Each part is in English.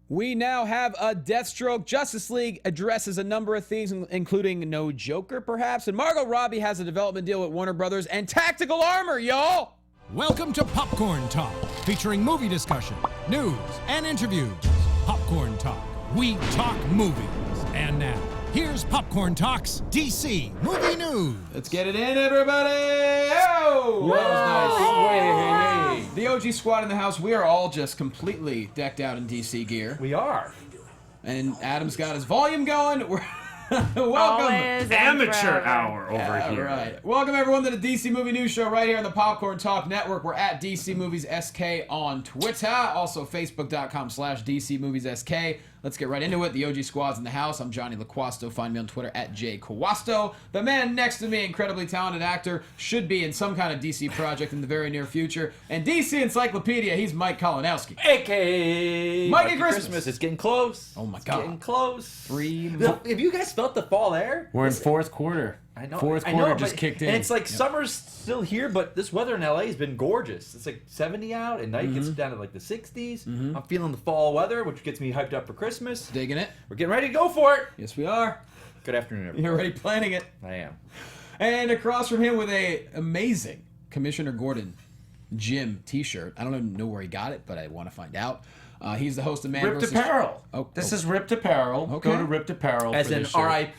We now have a Deathstroke. Justice League addresses a number of themes, including no Joker, perhaps. And Margot Robbie has a development deal with Warner Brothers and tactical armor, y'all! Welcome to Popcorn Talk, featuring movie discussion, news, and interviews. Popcorn Talk. We talk movies. And now, here's Popcorn Talk's DC Movie News. Let's get it in, everybody! Oh! That was nice. Hey. The OG squad in the house, we are all just completely decked out in DC gear. We are. And Adam's got his volume going. Welcome. Always Amateur hour over here. Right. Welcome, everyone, to the DC Movie News Show right here on the Popcorn Talk Network. We're at DC Movies SK on Twitter. Also, Facebook.com/DC Movies SK. Let's get right into it. The OG squad's in the house. I'm Jonny Loquasto. Find me on Twitter at JQuasto. The man next to me, incredibly talented actor, should be in some kind of DC project in the very near future. And DC Encyclopedia, he's Mike Kalinowski. A.K.A. Mikey Christmas. It's getting close. Oh, my It's God. getting close. 3 Have you guys felt the fall air? We're in fourth quarter. I know. Fourth quarter just kicked in. And it's like summer's still here, but this weather in LA has been gorgeous. It's like 70 out, and night gets down to like the 60s. I'm feeling the fall weather, which gets me hyped up for Christmas. Digging it. We're getting ready to go for it. Yes, we are. Good afternoon, everyone. You're already planning it. I am. And across from him with a amazing Commissioner Gordon Jim t-shirt. I don't even know where he got it, but I want to find out. He's the host of Man Ripped vs. Apparel. Oh, This is Ripped Apparel. Okay. Go to Ripped Apparel. As for in this shirt.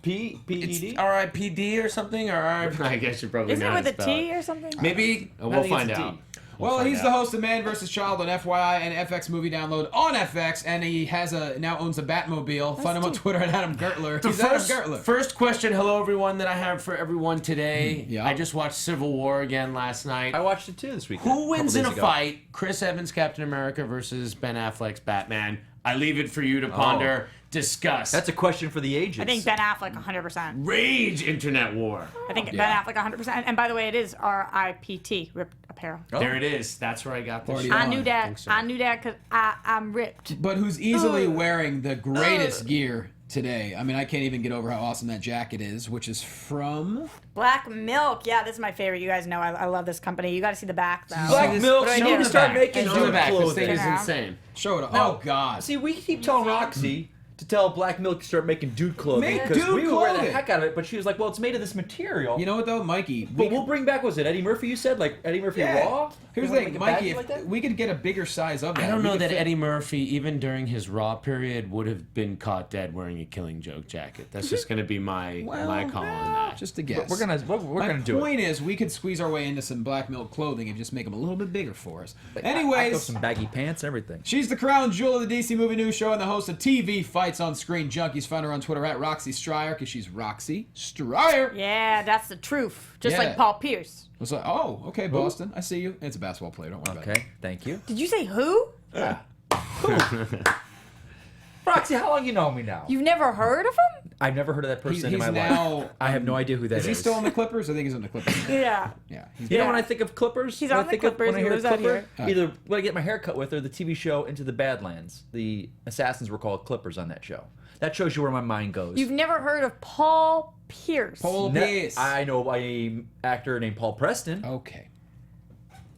R.I.P.P.E.D.? It's R.I.P.D. or something? Or I guess you probably Isn't know it how with to a spell T it. or something? Maybe. I We'll think find it's a out. T. Well, find he's out. the host of Man vs. Child on FYI and FX Movie Download on FX, and he has now owns a Batmobile. Find him on Twitter at Adam Gertler. He's Adam Gertler. First question, hello everyone, that I have for everyone today. Yeah. I just watched Civil War again last night. I watched it too this weekend. Who wins in a days ago. fight? Chris Evans, Captain America versus Ben Affleck's Batman. I leave it for you to ponder, discuss. That's a question for the ages. I think Ben Affleck 100%. Rage internet war. I think Yeah. Ben Affleck 100%. And by the way, it is RIPT, Ripped Apparel. Oh. There it is. That's where I got this. Party shit. on. I knew that. think so. I knew that because I'm ripped. But who's easily wearing the greatest gear today. I mean, I can't even get over how awesome that jacket is, which is from... Black Milk. Yeah, this is my favorite. You guys know I love this company. You got to see the back, though. Black Milk, What do I she do? need to start making Show the good back. This thing clothing. is Yeah. insane. Show it. Now, Oh, God. See, we keep telling Roxy to tell Black Milk to start making dude clothing. Make because dude we would wear the clothing. heck out of it, but she was like, well, it's made of this material. You know what, though, Mikey? But we'll bring back, was it Eddie Murphy you said? Like Eddie Murphy Raw? Here's You the wanna thing, make a Mikey, baggie if like that? we could get a bigger size of that. I don't we know could that fit- Eddie Murphy, even during his Raw period, would have been caught dead wearing a Killing Joke jacket. That's just going to be my call on that. Just a guess. We're gonna do My it. point is, we could squeeze our way into some Black Milk clothing and just make them a little bit bigger for us. I got Anyways, some baggy pants and everything. she's the crown jewel of the DC Movie News Show and the host of TV Fights on Screen Junkies. Find her on Twitter at Roxy Striar, because she's Roxy Striar. Yeah, that's the truth. Just Yeah. like Paul Pierce. It's like, oh, okay, Boston. I see you. It's a basketball player. Don't worry about it. Okay, thank you. Did you say who? Roxy, how long you know me now? You've never heard of him? I've never heard of that person in He's my now- life. I have no idea who that is. Is he still on the Clippers? I think he's on the Clippers. Yeah. Yeah. You know Yeah. when I think of Clippers? He's when on I the think Clippers, Of, when he I hear lives out Clipper, here. either when I get my hair cut with or the TV show Into the Badlands. The assassins were called Clippers on that show. That shows you where my mind goes. You've never heard of Paul Pierce. Paul Pierce. I know a actor named Paul Preston. Okay.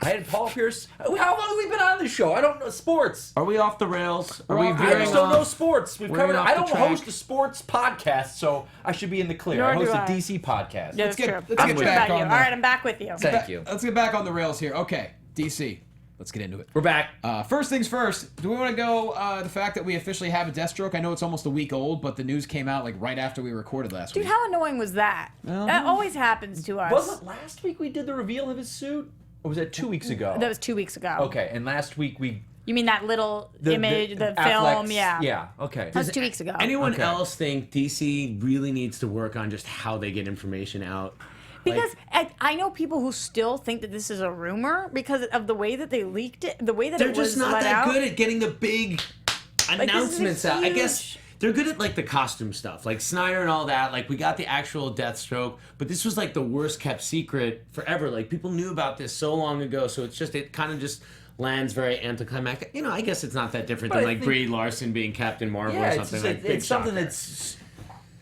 I had Paul Pierce. How long have we been on this show? I don't know sports. Are we off the rails? Are We're we off the I veering just don't know off? sports. We've We're covered. off I the don't track. host a sports podcast, so I should be in the clear. Nor I host do a I. DC podcast. Yeah, that's get- true. let's I'm get true back about you. on All the- right, I'm back with you. Thank you. Let's get back on the rails here. Okay, DC. Let's get into it. We're back. First things first, do we want to go the fact that we officially have a Deathstroke? I know it's almost a week old, but the news came out like right after we recorded last Dude, week. how annoying was that? That always happens to us. Was it last week we did the reveal of his suit? Or was that 2 weeks ago? That was 2 weeks ago. Okay, and last week we... You mean that little image, the Affleck's- film? Yeah. Yeah, okay. That was 2 weeks ago. Anyone Okay. else think DC really needs to work on just how they get information out? Because I know people who still think that this is a rumor because of the way that they leaked it, the way that They're it was just not let that out. good at getting the big this is a announcements out. I guess huge- they're good at like the costume stuff, like Sneider and all that. Like we got the actual Deathstroke, but this was like the worst kept secret forever. Like people knew about this so long ago, so it kind of just lands very anticlimactic. You know, I guess it's not that different But than I like think- Brie Larson being Captain Marvel Yeah, or it's, something just, like. it's big something shocker. that's...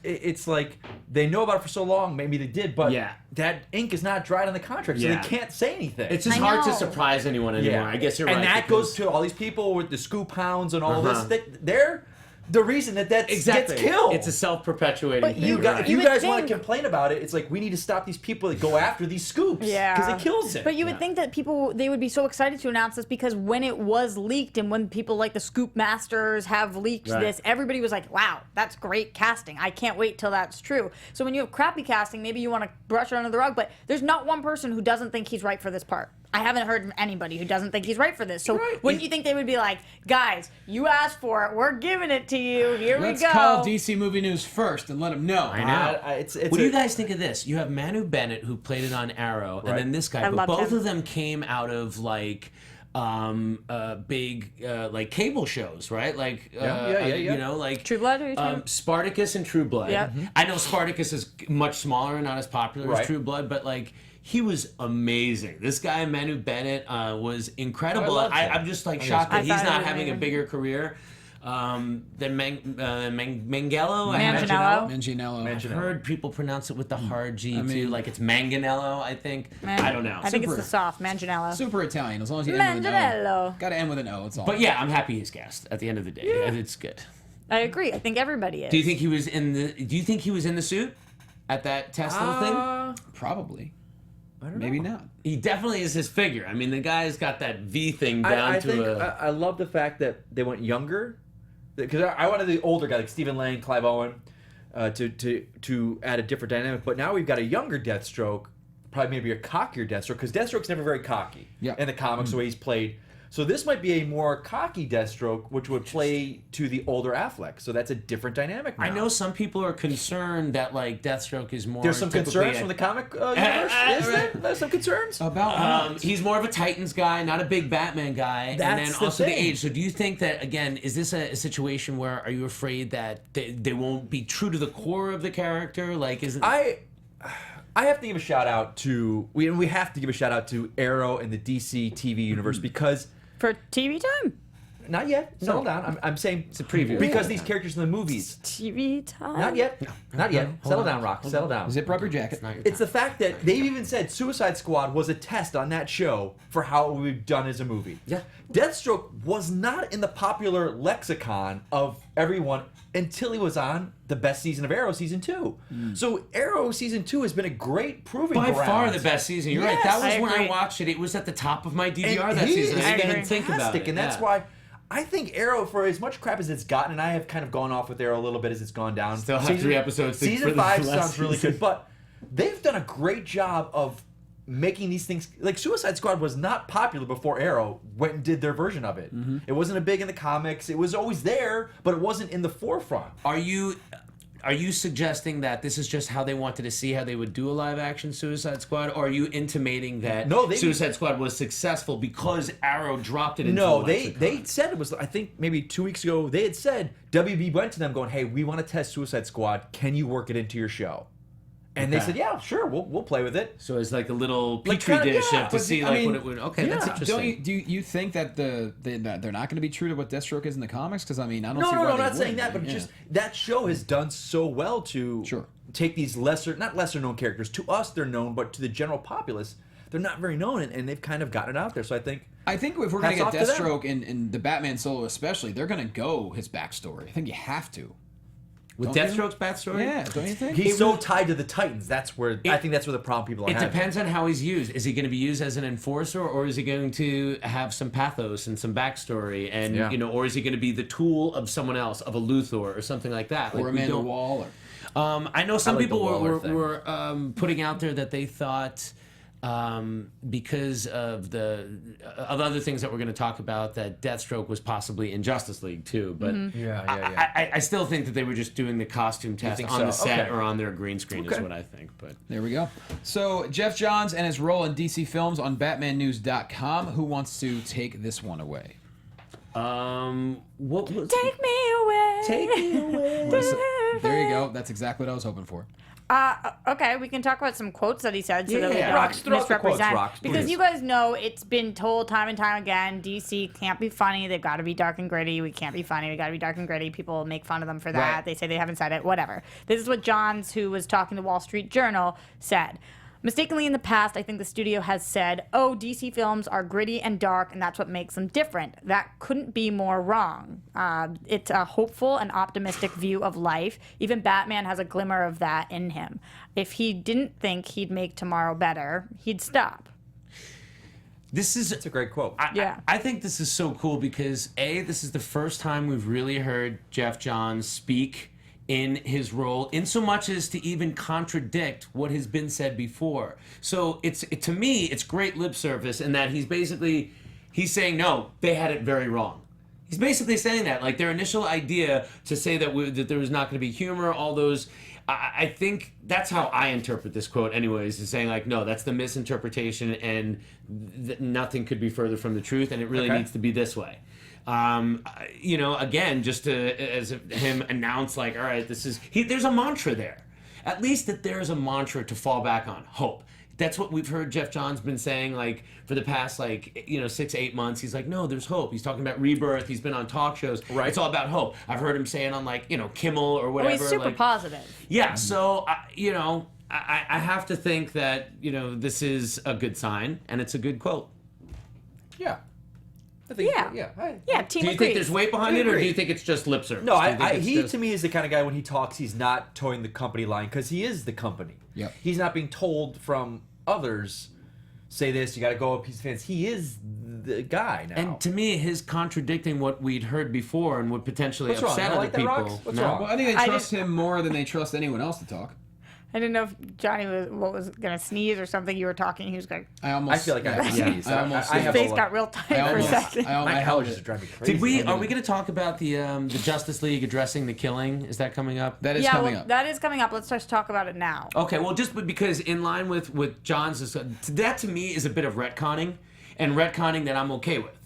it's like they know about it for so long. Maybe they did, but Yeah. that ink is not dried on the contract, so Yeah. they can't say anything. It's just I hard to know. surprise anyone anymore. I guess you're right. And that because- goes to all these people with the scoop hounds and all Uh-huh. this. They're the reason that exactly. gets killed. It's a self-perpetuating But thing. You you're got, right. if You you would guys want think- to complain about it, it's like we need to stop these people that go after these scoops. Yeah. Because it kills it. But you would think that people, they would be so excited to announce this because when it was leaked and when people like the Scoop Masters have leaked Right. this, everybody was like, wow, that's great casting. I can't wait till that's true. So when you have crappy casting, maybe you want to brush it under the rug, but there's not one person who doesn't think he's right for this part. I haven't heard from anybody who doesn't think he's right for this. So wouldn't you think they would be like, guys, you asked for it. We're giving it to you. Here Let's we go. call DC Movie News first and let them know. I know. It's What do you guys think of this? You have Manu Bennett, who played it on Arrow, and then this guy. I But loved both him. of them came out of like big like cable shows, right? Like Yeah. you know, like True Blood, are you talking about? Spartacus and True Blood. Yeah. I know Spartacus is much smaller and not as popular Right. as True Blood, but like he was amazing. This guy Manu Bennett was incredible. I loved him. I'm just like shocked I that he's thought he not was having a amazing. bigger career than Manganiello. Manganiello. Manganiello. I've heard people pronounce it with the hard G too, mean- like it's Manganiello. I think. I don't know. I think it's Super. the soft Manganiello. Super Italian, as long as you end with an O. Manganiello. Got to end with an O. It's all. But yeah, I'm happy he's cast. At the end of the day, it's good. I agree. I think everybody is. Do you think he was in the? Do you think he was in the suit at that test little thing? Probably. I don't know. Maybe not. He definitely is his figure. I mean, the guy's got that V thing down I to think a. I love the fact that they went younger, because I wanted the older guy like Stephen Lang, Clive Owen, to add a different dynamic. But now we've got a younger Deathstroke, probably maybe a cockier Deathstroke, because Deathstroke's never very cocky in the comics the way he's played. So this might be a more cocky Deathstroke, which would play to the older Affleck. So that's a different dynamic now. I know some people are concerned that like Deathstroke is more. There's some typically concerns a- from the comic universe. Is there? There's some concerns. About what? He's more of a Titans guy, not a big Batman guy, and That's then the also the thing. age. So, do you think that again? Is this a situation where are you afraid that they won't be true to the core of the character? Like, is it? I have to give a shout out to we have to give a shout out to Arrow and the DC TV universe because For TV time? not yet. Settle down. I'm saying it's a preview. because these characters in the movies. TV time? Not yet. Not yet. Settle down, Rock. Settle down. Zip rub your jacket. It's the fact that they've even said Suicide Squad was a test on that show for how it would be done as a movie. Yeah. Deathstroke was not in the popular lexicon of everyone until he was on the best season of Arrow, season 2. So Arrow season 2 has been a great proving by ground. far the best season. You're right. Yes. That was I when I agree. watched it. It was at the top of my And DVR that he season. is I didn't even agree. think about fantastic, it. and that's yeah. why I think Arrow, for as much crap as it's gotten, and I have kind of gone off with Arrow a little bit as it's gone down. Still have 3 episodes to- for Season the 5 last sounds really season. good, but they've done a great job of making these things like Suicide Squad was not popular before Arrow went and did their version of it. It wasn't a big in the comics. It was always there, but it wasn't in the forefront. Are you suggesting that this is just how they wanted to see how they would do a live action Suicide Squad, or are you intimating that No, they- Suicide Squad was successful because Arrow dropped it into No, the they lexicon? said it was. I think maybe 2 weeks ago they had said WB went to them going, "Hey, we want to test Suicide Squad. Can you work it into your show?" And they Okay. said, "Yeah, sure, we'll play with it." So it's like a little Like, petri kinda, dish yeah, to but see I like mean, what it would. Okay, that's yeah. interesting. Do you think that that they're not going to be true to what Deathstroke is in the comics? Because I mean, I don't see No, why I'm they not saying wouldn't. that, but Yeah. just that show has done so well to Sure. take these not lesser known characters. To us, they're known, but to the general populace, they're not very known, and they've kind of gotten it out there. So I think I think if we're going to Hats get off to them. Deathstroke in the Batman solo especially, they're going to go his backstory. I think you have to. With Don't you? Deathstroke's backstory, Yeah, don't you think? he's so tied to the Titans. That's where I think that's where the problem people are It having. depends on how he's used. Is he going to be used as an enforcer, or is he going to have some pathos and some backstory, and Yeah. or is he going to be the tool of someone else, of a Luthor or something like that? Like, or we Amanda don't- Waller. I know some like the people Waller thing. were putting out there that they thought because of other things that we're going to talk about, that Deathstroke was possibly in Justice League too. But I still think that they were just doing the costume test think on so? the set Okay. or on their green screen is Okay. what I think. But There we go. So Jeff Johns and his role in DC Films on BatmanNews.com. Who wants to take this one away? what was Take me away. Take me away. There you go. That's exactly what I was hoping for. Okay, we can talk about some quotes that he said so that we Yeah. don't Rox, throw out the quotes, misrepresent. Rox, Because please. you guys know it's been told time and time again, DC can't be funny. They've got to be dark and gritty. We can't be funny. We got to be dark and gritty. People make fun of them for that. Right. They say they haven't said it. Whatever. This is what Johns, who was talking to Wall Street Journal, said. Mistakenly in the past, I think the studio has said, oh, DC films are gritty and dark, and that's what makes them different. That couldn't be more wrong. It's a hopeful and optimistic view of life. Even Batman has a glimmer of that in him. If he didn't think he'd make tomorrow better, he'd stop. It's a great quote. I think this is so cool because, A, this is the first time we've really heard Jeff Johns speak in his role, in so much as to even contradict what has been said before. So to me, it's great lip service in that he's saying, no, they had it very wrong. He's basically saying that, like their initial idea to say that there was not going to be humor, all those, I think that's how I interpret this quote anyways, is saying like, no, that's the misinterpretation and nothing could be further from the truth and it really needs to be this way. Again, just as him announce like, all right, there's a mantra there. At least that there's a mantra to fall back on, hope. That's what we've heard Jeff Johns been saying like for the past 6-8 months. He's like, no, there's hope. He's talking about rebirth. He's been on talk shows. Right. It's all about hope. I've heard him saying on Kimmel or whatever. Oh, he's super positive. Yeah. So I have to think that this is a good sign and it's a good quote. Yeah. I think, Yeah, team Do you agrees. think there's weight behind it, or do you think it's just lip service? No, Do you think it's he just- to me is the kind of guy when he talks, he's not towing the company line because he is the company. Yep. He's not being told from others, say this, you got to go up his fans. He is the guy now. And to me, his contradicting what we'd heard before and would potentially What's wrong? upset You other like that, people. Rox? What's wrong? Well, I think they I trust him more than they trust anyone else to talk. I didn't know if Johnny was going to sneeze or something. You were talking. He was going. I feel like I have to sneeze. I almost- I His have face a- got real tight I for a almost, second. My I held allergies it. drive me crazy. Are we going to talk about the Justice League addressing the killing? Is that coming up? That is Yeah, coming well, up. that is coming up. Let's just talk about it now. Okay, well, just because in line with John's, that to me is a bit of retconning, and retconning that I'm okay with.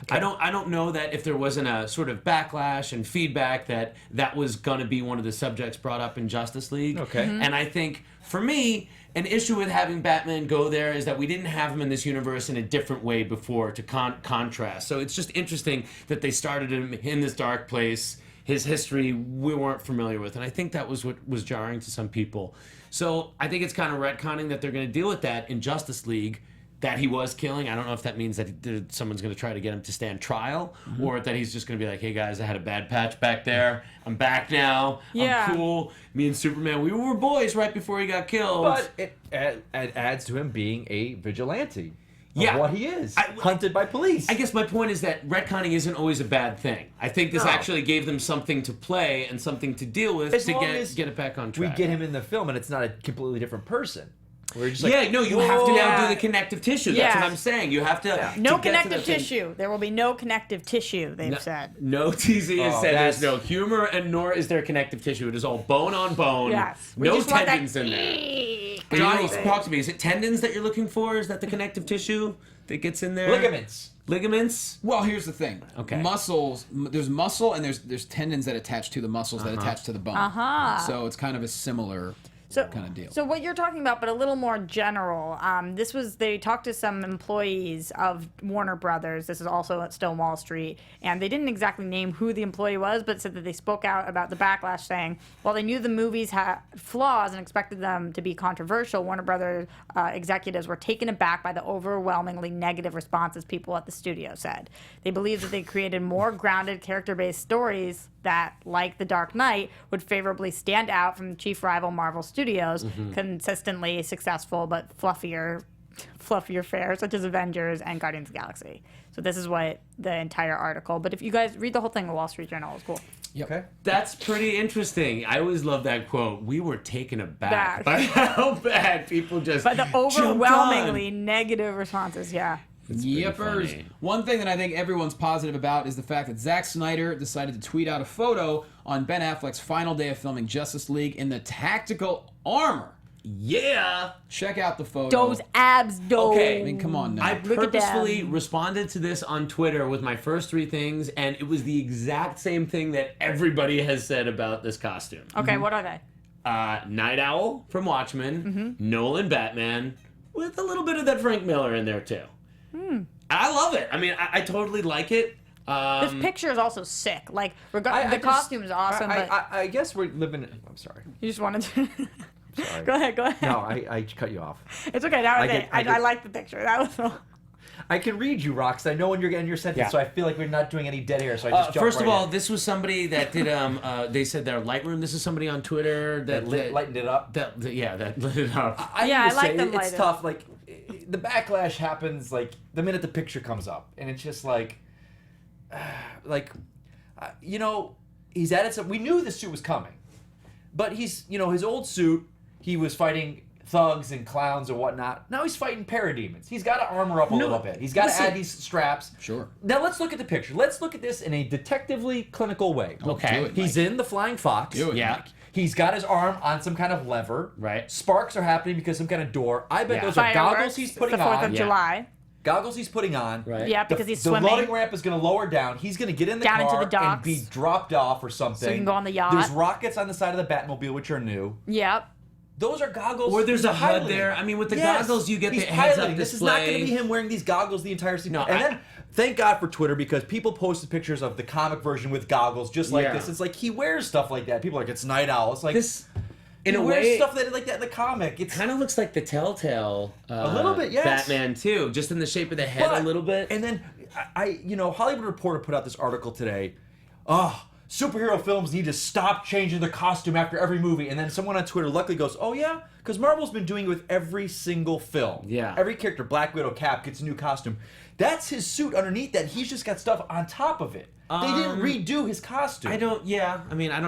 I don't know that if there wasn't a sort of backlash and feedback that was going to be one of the subjects brought up in Justice League. Okay. And I think, for me, an issue with having Batman go there is that we didn't have him in this universe in a different way before to contrast. So it's just interesting that they started him in this dark place. His history we weren't familiar with, and I think that was what was jarring to some people. So I think it's kind of retconning that they're going to deal with that in Justice League, that he was killing. I don't know if that means that someone's going to try to get him to stand trial, or that he's just going to be like, hey guys, I had a bad patch back there. I'm back now. Yeah. I'm cool. Me and Superman, we were boys right before he got killed. But it adds to him being a vigilante. Yeah. What he is. Hunted by police. I guess my point is that retconning isn't always a bad thing. I think this actually gave them something to play and something to deal with As to long as get it back on we track. get him in the film and it's not a completely different person. We're just like, Yeah, no, you have to now Whoa. do the connective tissue. That's Yeah. what I'm saying. You have to No to get to connective the thing. tissue. There will be no connective tissue, they've said. No TZ has Oh, said that's- there's no humor, and nor is there connective tissue. It is all bone on bone. Yes. We No just want that tendons in there. Johnny, talk to me. Is it tendons that you're looking for? Is that the connective tissue that gets in there? ligaments. Ligaments? Well, here's the thing. Okay. Muscles. There's muscle, and there's tendons that attach to the muscles that attach to the bone. So it's kind of a similar kind of deal. So what you're talking about, but a little more general. They talked to some employees of Warner Brothers. This is also at Stone Wall Street, and they didn't exactly name who the employee was, but said that they spoke out about the backlash, saying, while they knew the movies had flaws and expected them to be controversial, Warner Brothers executives were taken aback by the overwhelmingly negative responses people at the studio said. They believed that they created more grounded, character-based stories that, like The Dark Knight, would favorably stand out from the chief rival Marvel Studios, consistently successful but fluffier fare, such as Avengers and Guardians of the Galaxy. So this is what the entire article. But if you guys read the whole thing, the Wall Street Journal is cool. Yep. Okay. That's pretty interesting. I always love that quote. We were taken aback Back. by how bad people just But the jumped overwhelmingly on. negative responses, yeah. Yippers. funny. One thing that I think everyone's positive about is the fact that Zack Snyder decided to tweet out a photo on Ben Affleck's final day of filming Justice League in the tactical armor Yeah. Check out the photo. Those abs, though. Okay. I mean, come on now. I Look at purposefully them. responded to this on Twitter with my first 3 things, and it was the exact same thing that everybody has said about this costume. Okay, what are they? Night Owl from Watchmen, Nolan Batman, with a little bit of that Frank Miller in there too. I love it. I mean, I totally like it. This picture is also sick. Like, the costume is awesome, but I guess we're living. I'm sorry. you just wanted to. Sorry. Go ahead. No, I cut you off. It's okay. That was I it. get- I I get- like the picture. That was all. I can read you, Rox. I know when you're getting your sentence, Yeah. so I feel like we're not doing any dead air. So I just jump First of right all, in. this was somebody that did. They said their Lightroom. This is somebody on Twitter that lightened it up. that lit it up. I Yeah, need to I like say, them it's lighted. tough. Like the backlash happens like the minute the picture comes up, and it's just he's added some. We knew the suit was coming, but he's his old suit. He was fighting thugs and clowns and whatnot. Now he's fighting parademons. He's got to armor up a little bit. He's got to listen. add these straps. Sure. Now let's look at the picture. Let's look at this in a detectively clinical way. Okay. Do it, He's Mike. in the Flying Fox. Do it, Yeah. Mike. He's got his arm on some kind of lever. Right. Sparks are happening because some kind of door. I bet Yeah. those are goggles Fireworks. he's It's putting the 4th on. of Yeah. July. Goggles he's putting on. Right. Yeah, because he's The swimming. loading ramp is going to lower down. He's going to get in the Down car into the docks. and be dropped off or something. So he can go on the yacht. There's rockets on the side of the Batmobile, which are new. Yep. Those are goggles. Or there's he's a HUD piloting. there. I mean, with the Yes. goggles, you get He's the heads-up piloting. This is not going to display. be him wearing these goggles the entire scene. No, and I- then, thank God for Twitter, because people posted pictures of the comic version with goggles just like Yeah. this. It's like he wears stuff like that. People are like, it's Night Owl. It's like This, in he a wears way, stuff like that in the comic. It's kind of looks like the Telltale A little bit, yes. Batman too, just in the shape of the head a little bit. And then Hollywood Reporter put out this article today. Superhero films need to stop changing their costume after every movie. And then someone on Twitter luckily goes, oh yeah? Because Marvel's been doing it with every single film. Yeah. Every character, Black Widow, Cap, gets a new costume. That's his suit underneath that. He's just got stuff on top of it. They didn't redo his costume. I don't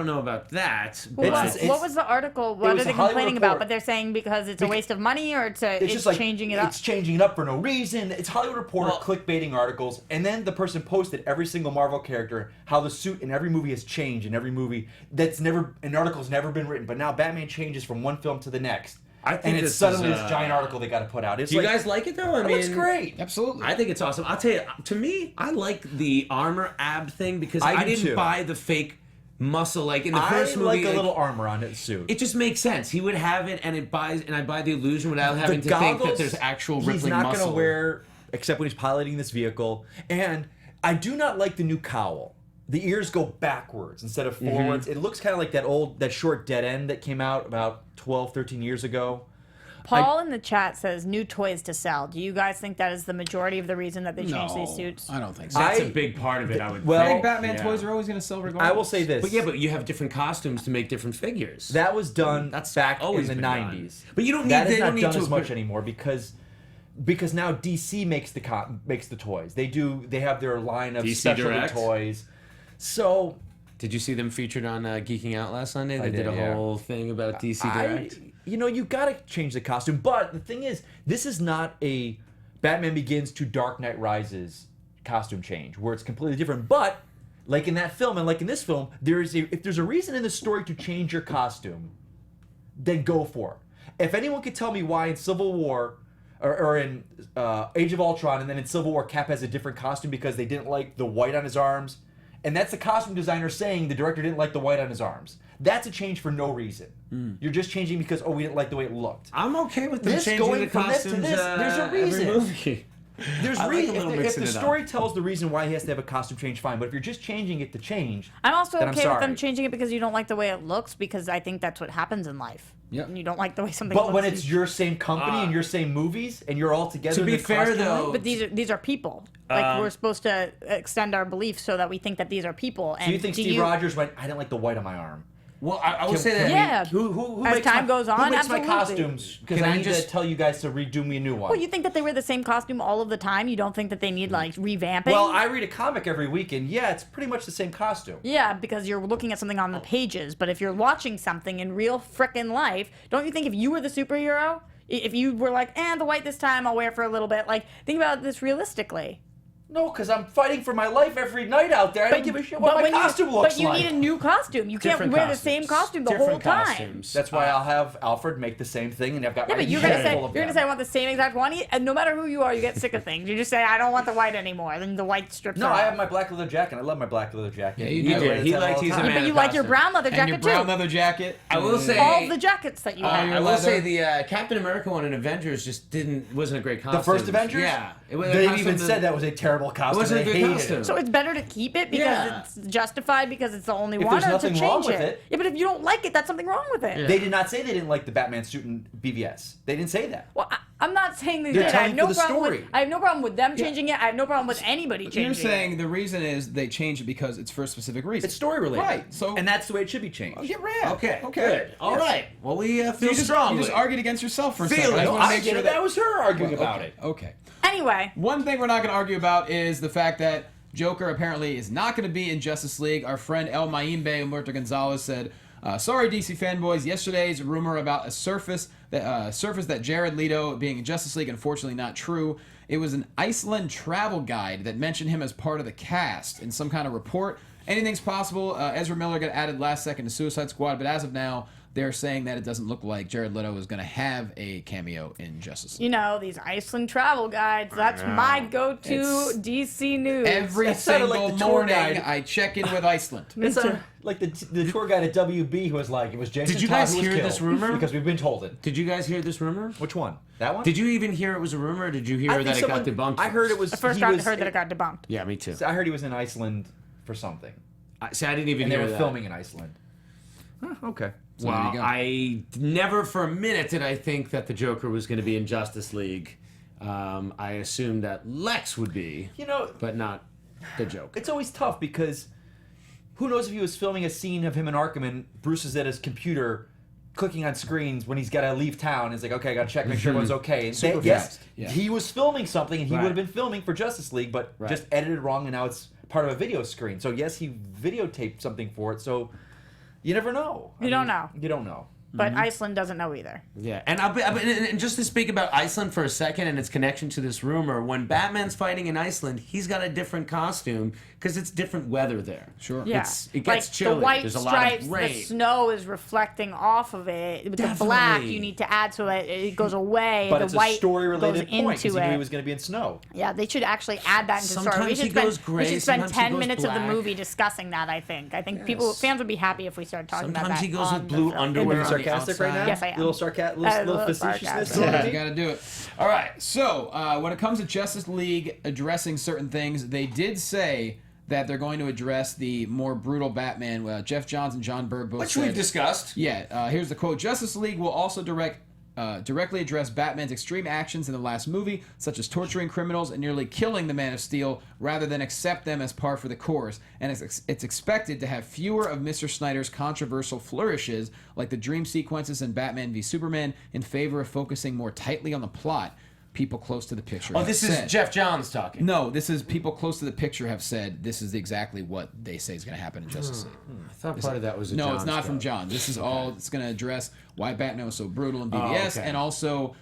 know about that. What but- it's- was the article? What was are they a Hollywood complaining about? Report. But they're saying because it's a waste of money, or it's just like changing it up. It's changing it up for no reason. It's Hollywood Reporter Well- clickbaiting articles, and then the person posted every single Marvel character, how the suit in every movie has changed in every movie. An article's never been written, but now Batman changes from one film to the next. I think and it's this suddenly is, this giant article they got to put out. It's Do you like, guys like it though? I it mean, looks great. Absolutely. I think it's awesome. I'll tell you, to me, I like the armor ab thing because I I do didn't too. buy the fake muscle like in the I first movie. like a little armor on his suit. It just makes sense. He would have it, and I buy the illusion without having to think that there's actual rippling he's not muscle. gonna wear except when he's piloting this vehicle. And I do not like the new cowl. The ears go backwards instead of forwards. It looks kind of like that short dead end that came out about 12, 13 years ago. Paul in the chat says new toys to sell. Do you guys think that is the majority of the reason that they changed these suits? I don't think so. That's I- a big part of it. I would. well, I think think. Batman Yeah. toys are always going to sell regardless. I will say this. But yeah, but you have different costumes to make different figures. That was done That's back always in the been done. 90s. But you don't need. That They is don't not need done to as much anymore because now DC makes the toys. They have their line of DC specialty Direct? toys. So Did you see them featured on Geeking Out last Sunday? They I did did, a yeah. whole thing about DC Direct. you got to change the costume. But the thing is, this is not a Batman Begins to Dark Knight Rises costume change where it's completely different. But like in that film and like in this film, if there's a reason in the story to change your costume, then go for it. If anyone could tell me why in Civil War or in Age of Ultron and then in Civil War Cap has a different costume because they didn't like the white on his arms, and that's the costume designer saying the director didn't like the white on his arms. That's a change for no reason. You're just changing because, we didn't like the way it looked. I'm okay with them This changing going the from this to costumes. this, there's a every reason. movie. There's I like reason. a little If the mixing it up. story tells the reason why he has to have a costume change, fine. But if you're just changing it to change, I'm also then I'm okay with them sorry. changing it because you don't like the way it looks, because I think that's what happens in life. Yep. And you don't like the way something but looks. when it's your same company and your same movies and you're all together, To be in the fair, costume though- line, But these are people. Like we're supposed to extend our beliefs so that we think that these are people. And do you think Steve Rogers went? I didn't like the white on my arm. Well, I will say that. Yeah. Who As makes time goes who on, makes my absolutely. costumes? Because Can I I need just- to tell you guys to redo me a new one. Well, you think that they wear the same costume all of the time? You don't think that they need like revamping? Well, I read a comic every week, and yeah, it's pretty much the same costume. Yeah, because you're looking at something on the pages. But if you're watching something in real frickin' life, don't you think if you were the superhero, if you were like, the white this time, I'll wear it for a little bit. Like, think about this realistically. No, because I'm fighting for my life every night out there. I don't give a shit what my costume looks But you like. need a new costume. You can't Different wear costumes. the same costume the Different whole time. costumes. That's why I'll have Alfred make the same thing, and I've got Yeah, my but you're head gonna say full of you're gonna them. say I want the same exact one, and no matter who you are, you get sick of things. You just say I don't want the white anymore. Then the white strips. No, are I off. have my black leather jacket. I love my black leather jacket. Yeah, you You do. did. He liked. He's a Yeah, man but you of like your costume. brown leather And jacket your brown too. leather jacket. I will say All the jackets that you have. I will say leather. the Captain America one in Avengers just wasn't a great costume. The first Avengers? Yeah. They even said that was a terrible costume. wasn't a They good hated costume. it. So it's better to keep it because Yeah. it's justified because it's the only If one, there's or to nothing change wrong with it. Yeah, but if you don't like it, that's something wrong with it. Yeah. They did not say they didn't like the Batman suit in BVS. They didn't say that. Well, I'm not saying they They're did. I have telling no for the problem with. story. I have no problem with them changing it. I have no problem with anybody changing You're saying it. the reason is they changed it because it's for a specific reason. It's story related. Right, so- and that's the way it should be changed. Oh, get rid. Okay. Okay. Good. All right. Well, we feel You just, strongly. you just argued against yourself for a Feel second. it. I just No, want to I make get sure it. That was her arguing about okay, it. Okay. Anyway, One thing we're not going to argue about is the fact that Joker apparently is not going to be in Justice League. Our friend El Maimbe Humberto Gonzalez said, sorry, DC fanboys. Yesterday's rumor about a surface that Jared Leto being in Justice League, unfortunately not true. It was an Iceland travel guide that mentioned him as part of the cast in some kind of report. Anything's possible. Ezra Miller got added last second to Suicide Squad, but as of now, they're saying that it doesn't look like Jared Leto is going to have a cameo in Justice League. you know these Iceland travel guides. That's my go-to It's- DC news. Every That sounded single like the tour morning, guide. I check in with Iceland. It's like the tour guide at WB who was like, it was Jason Did you Todd guys who was hear killed this rumor? Because we've been told it. Did you guys hear this rumor? Which one? That one? Did you even hear it was a rumor, or did you hear I that think it got someone- debunked? I heard it was. I first he got, was- heard that it got debunked. Yeah, me too. I heard he was in Iceland for something, See, I didn't even and they hear were that. filming in Iceland. Okay. So there Well, you go. I never for a minute did I think that the Joker was going to be in Justice League. I assumed that Lex would be, You know, but not the Joker. it's always tough because who knows if he was filming a scene of him in Arkham and Bruce is at his computer clicking on screens when he's got to leave town. It's like, okay, I got to check, make sure everyone's okay. And Super yes, fast. Yeah. he was filming something and he Right. would have been filming for Justice League, but Right. just edited wrong and now it's part of a video screen. So yes, he videotaped something for it. So you never know. You don't know. You don't know. But Iceland doesn't know either. Yeah, and and just to speak about Iceland for a second and its connection to this rumor, when Batman's fighting in Iceland, he's got a different costume because it's different weather there. Sure. Yeah, It gets like chilly. the white There's a lot stripes, of rain. the snow is reflecting off of it. With the black, Definitely. you need to add so it goes away. But the it's white a story-related goes point because into he knew it. he was going to be in snow. Yeah, they should actually add that into the story. Sometimes he goes gray, we should spend sometimes he 10 goes minutes of the black. movie discussing that. I think people, fans would be happy if we started talking about that. Sometimes he goes on with the blue film. underwear. Are you on the sarcastic right outside. now? Yes, I am. Little little facetiousness. sarcasm. Yeah, you got to do it. All right. So when it comes to Justice League addressing certain things, they did say that they're going to address the more brutal Batman. Jeff Johns and John Byrne both Which said, we've discussed. Yeah, here's the quote. Justice League will also directly address Batman's extreme actions in the last movie, such as torturing criminals and nearly killing the Man of Steel, rather than accept them as par for the course. And it's expected to have fewer of Mr. Snyder's controversial flourishes, like the dream sequences in Batman v Superman, in favor of focusing more tightly on the plot. People close to the picture. Oh, have this said. is Jeff Johns talking. No, this is people close to the picture have said this is exactly what they say is going to happen in Justice League. I thought part of that was a No, Johns it's not from quote. John. This is all. It's going to address why Batman was so brutal in BVS, okay. and also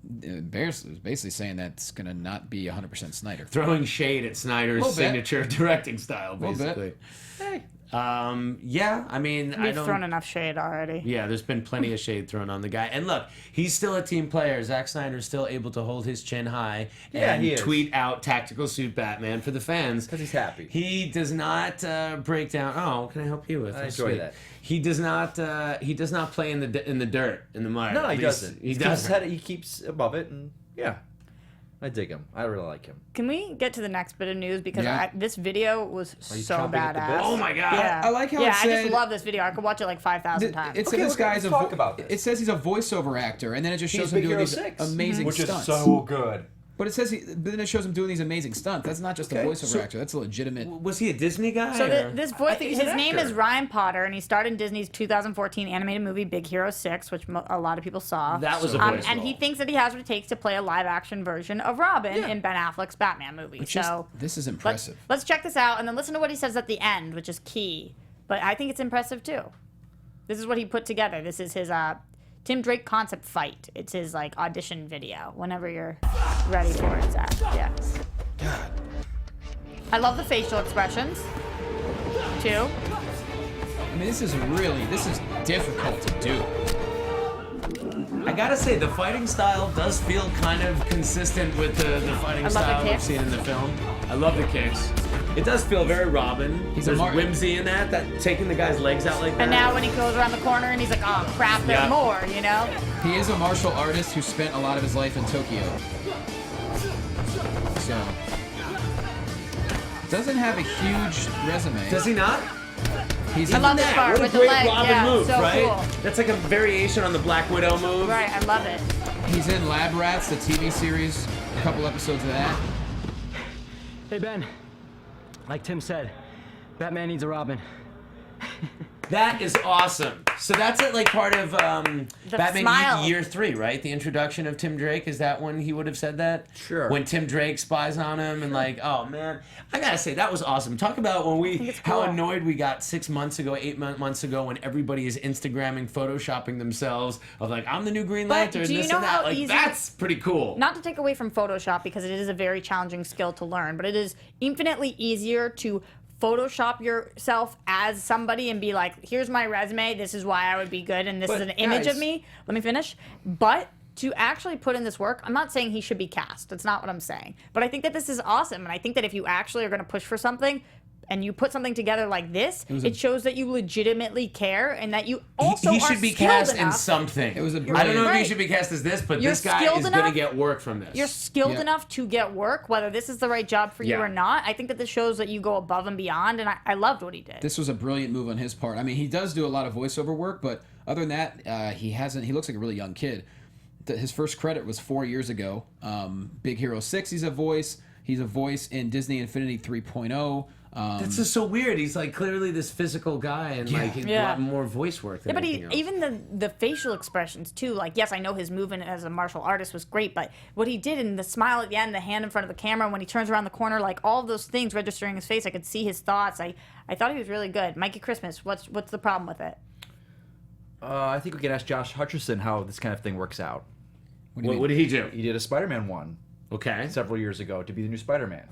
Bears is basically saying that it's going to not be 100% Snyder. Throwing shade at Snyder's Little bit. signature directing style, Little bit. basically. Hey, Yeah, I mean, I We've don't. thrown enough shade already. Yeah, there's been plenty of shade thrown on the guy. And look, he's still a team player. Zack Snyder's still able to hold his chin high Yeah, and he is. tweet out tactical suit Batman for the fans. Because he's happy. He does not break down. Oh, what can I help you with? I That's enjoy sweet. that. He does not. He does not play in the dirt, in the mud. No, At he least doesn't. He keeps his doesn't. head- he keeps above it, and yeah, I dig him. I really like him. Can we get to the next bit of news because Yeah. this video was you so chomping at the badass. bit? Oh my god! Yeah, I like how yeah, it I just said- love this video. I could watch it like 5,000 times. It said Okay, this guy's let's talk about this. It says he's a voiceover actor, and then it just shows He's him Big doing Hero these 6, amazing which stunts. is so good. But it says but then it shows him doing these amazing stunts. That's not just a Okay, voiceover so- actor. That's a legitimate. Was he a Disney guy? So or? this voice, think he's his an name actor. is Ryan Potter, and he starred in Disney's 2014 animated movie Big Hero 6, which a lot of people saw. That was a voice and role. he thinks that he has what it takes to play a live-action version of Robin Yeah. in Ben Affleck's Batman movie. Which So this is let's, impressive. let's check this out, and then listen to what he says at the end, which is key. But I think it's impressive too. This is what he put together. This is his Tim Drake concept fight. It's his like audition video. Whenever you're ready for it, Zach. Yeah. I love the facial expressions, too. I mean, this is difficult to do. I gotta say, the fighting style does feel kind of consistent with the fighting style we've seen in the film. I love the kicks. It does feel very Robin. There's whimsy in that taking the guy's legs out like that. And now when he goes around the corner and he's like, oh crap, there's more, you know? He is a martial artist who spent a lot of his life in Tokyo. So, doesn't have a huge resume. Does he not? I love this part with the leg. Robin move, so right? cool. That's like a variation on the Black Widow move. Right, I love it. He's in Lab Rats, the TV series. A couple episodes of that. Hey, Ben. Like Tim said, Batman needs a Robin. That is awesome. So that's like part of Batman smile. Year 3, right? The introduction of Tim Drake. Is that when he would have said that? Sure. When Tim Drake spies on him and like, oh man, I gotta say that was awesome. Talk about when how annoyed we got 6 months ago, 8 months ago, when everybody is Instagramming, photoshopping themselves of like, I'm the new Green Lantern, do you this know and how that. Like easy- that's pretty cool. Not to take away from Photoshop because it is a very challenging skill to learn, but it is infinitely easier to Photoshop yourself as somebody and be like, here's my resume, this is why I would be good, and this is an image of me. Let me finish. But to actually put in this work, I'm not saying he should be cast. That's not what I'm saying. But I think that this is awesome, and I think that if you actually are going to push for something, and you put something together like this, it shows that you legitimately care and that you also he are should be skilled cast in enough. something. It was a I don't know if he Right. should be cast as this, but You're this guy skilled is going to enough. get work from this. You're skilled Yeah. enough to get work, whether this is the right job for you Yeah. or not. I think that this shows that you go above and beyond, and I loved what he did. This was a brilliant move on his part. I mean, he does do a lot of voiceover work, but other than that, he looks like a really young kid. His first credit was 4 years ago. Big Hero 6, he's a voice. He's a voice in Disney Infinity 3.0. That's just so weird. He's like clearly this physical guy and like a lot more voice work than Yeah, but anything else. even the facial expressions too. Like, yes, I know his movement as a martial artist was great, but what he did in the smile at the end, the hand in front of the camera, when he turns around the corner, like all of those things registering his face, I could see his thoughts. I thought he was really good. Mikey Christmas, what's the problem with it? I think we can ask Josh Hutcherson how this kind of thing works out. What did he do? He did a Spider-Man one Okay. several years ago to be the new Spider-Man.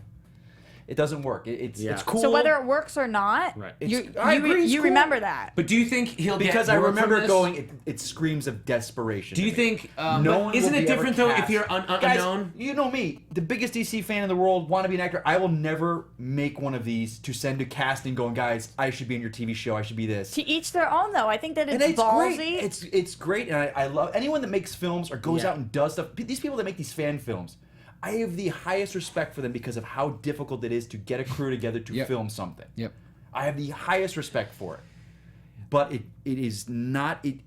It doesn't work. It's cool. So whether it works or not, Right. I agree, it's you cool. remember that. But do you think he'll because get I work from remember this? going, it screams of desperation. Do you to me. think? No one isn't will it be ever different though if cast. you're Guys, unknown? you know me, the biggest DC fan in the world, want to be an actor. I will never make one of these to send to casting going, guys, I should be in your TV show. I should be this. To each their own, though. I think that And it's ballsy. great. It's great, and I love anyone that makes films or goes Yeah. out and does stuff. These people that make these fan films, I have the highest respect for them because of how difficult it is to get a crew together to film something. Yep. I have the highest respect for it, but it is not it.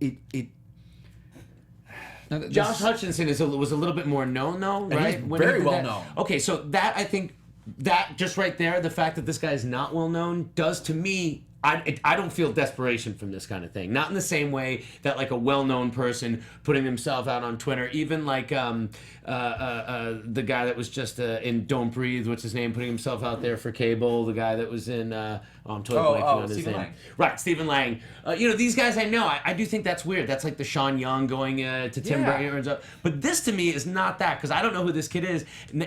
Now, this- Josh Hutcherson was a little bit more known though, right? he's When he very did well that. known. Okay, so that I think that just right there, the fact that this guy is not well known does to me. I don't feel desperation from this kind of thing. Not in the same way that like a well-known person putting himself out on Twitter, even like the guy that was just in Don't Breathe, what's his name, putting himself out there for cable. The guy that was in I'm totally blanking on his Stephen name. Lang. Right, Stephen Lang. These guys I know. I do think that's weird. That's like the Sean Young going to Tim Burton's up. But this to me is not that because I don't know who this kid is,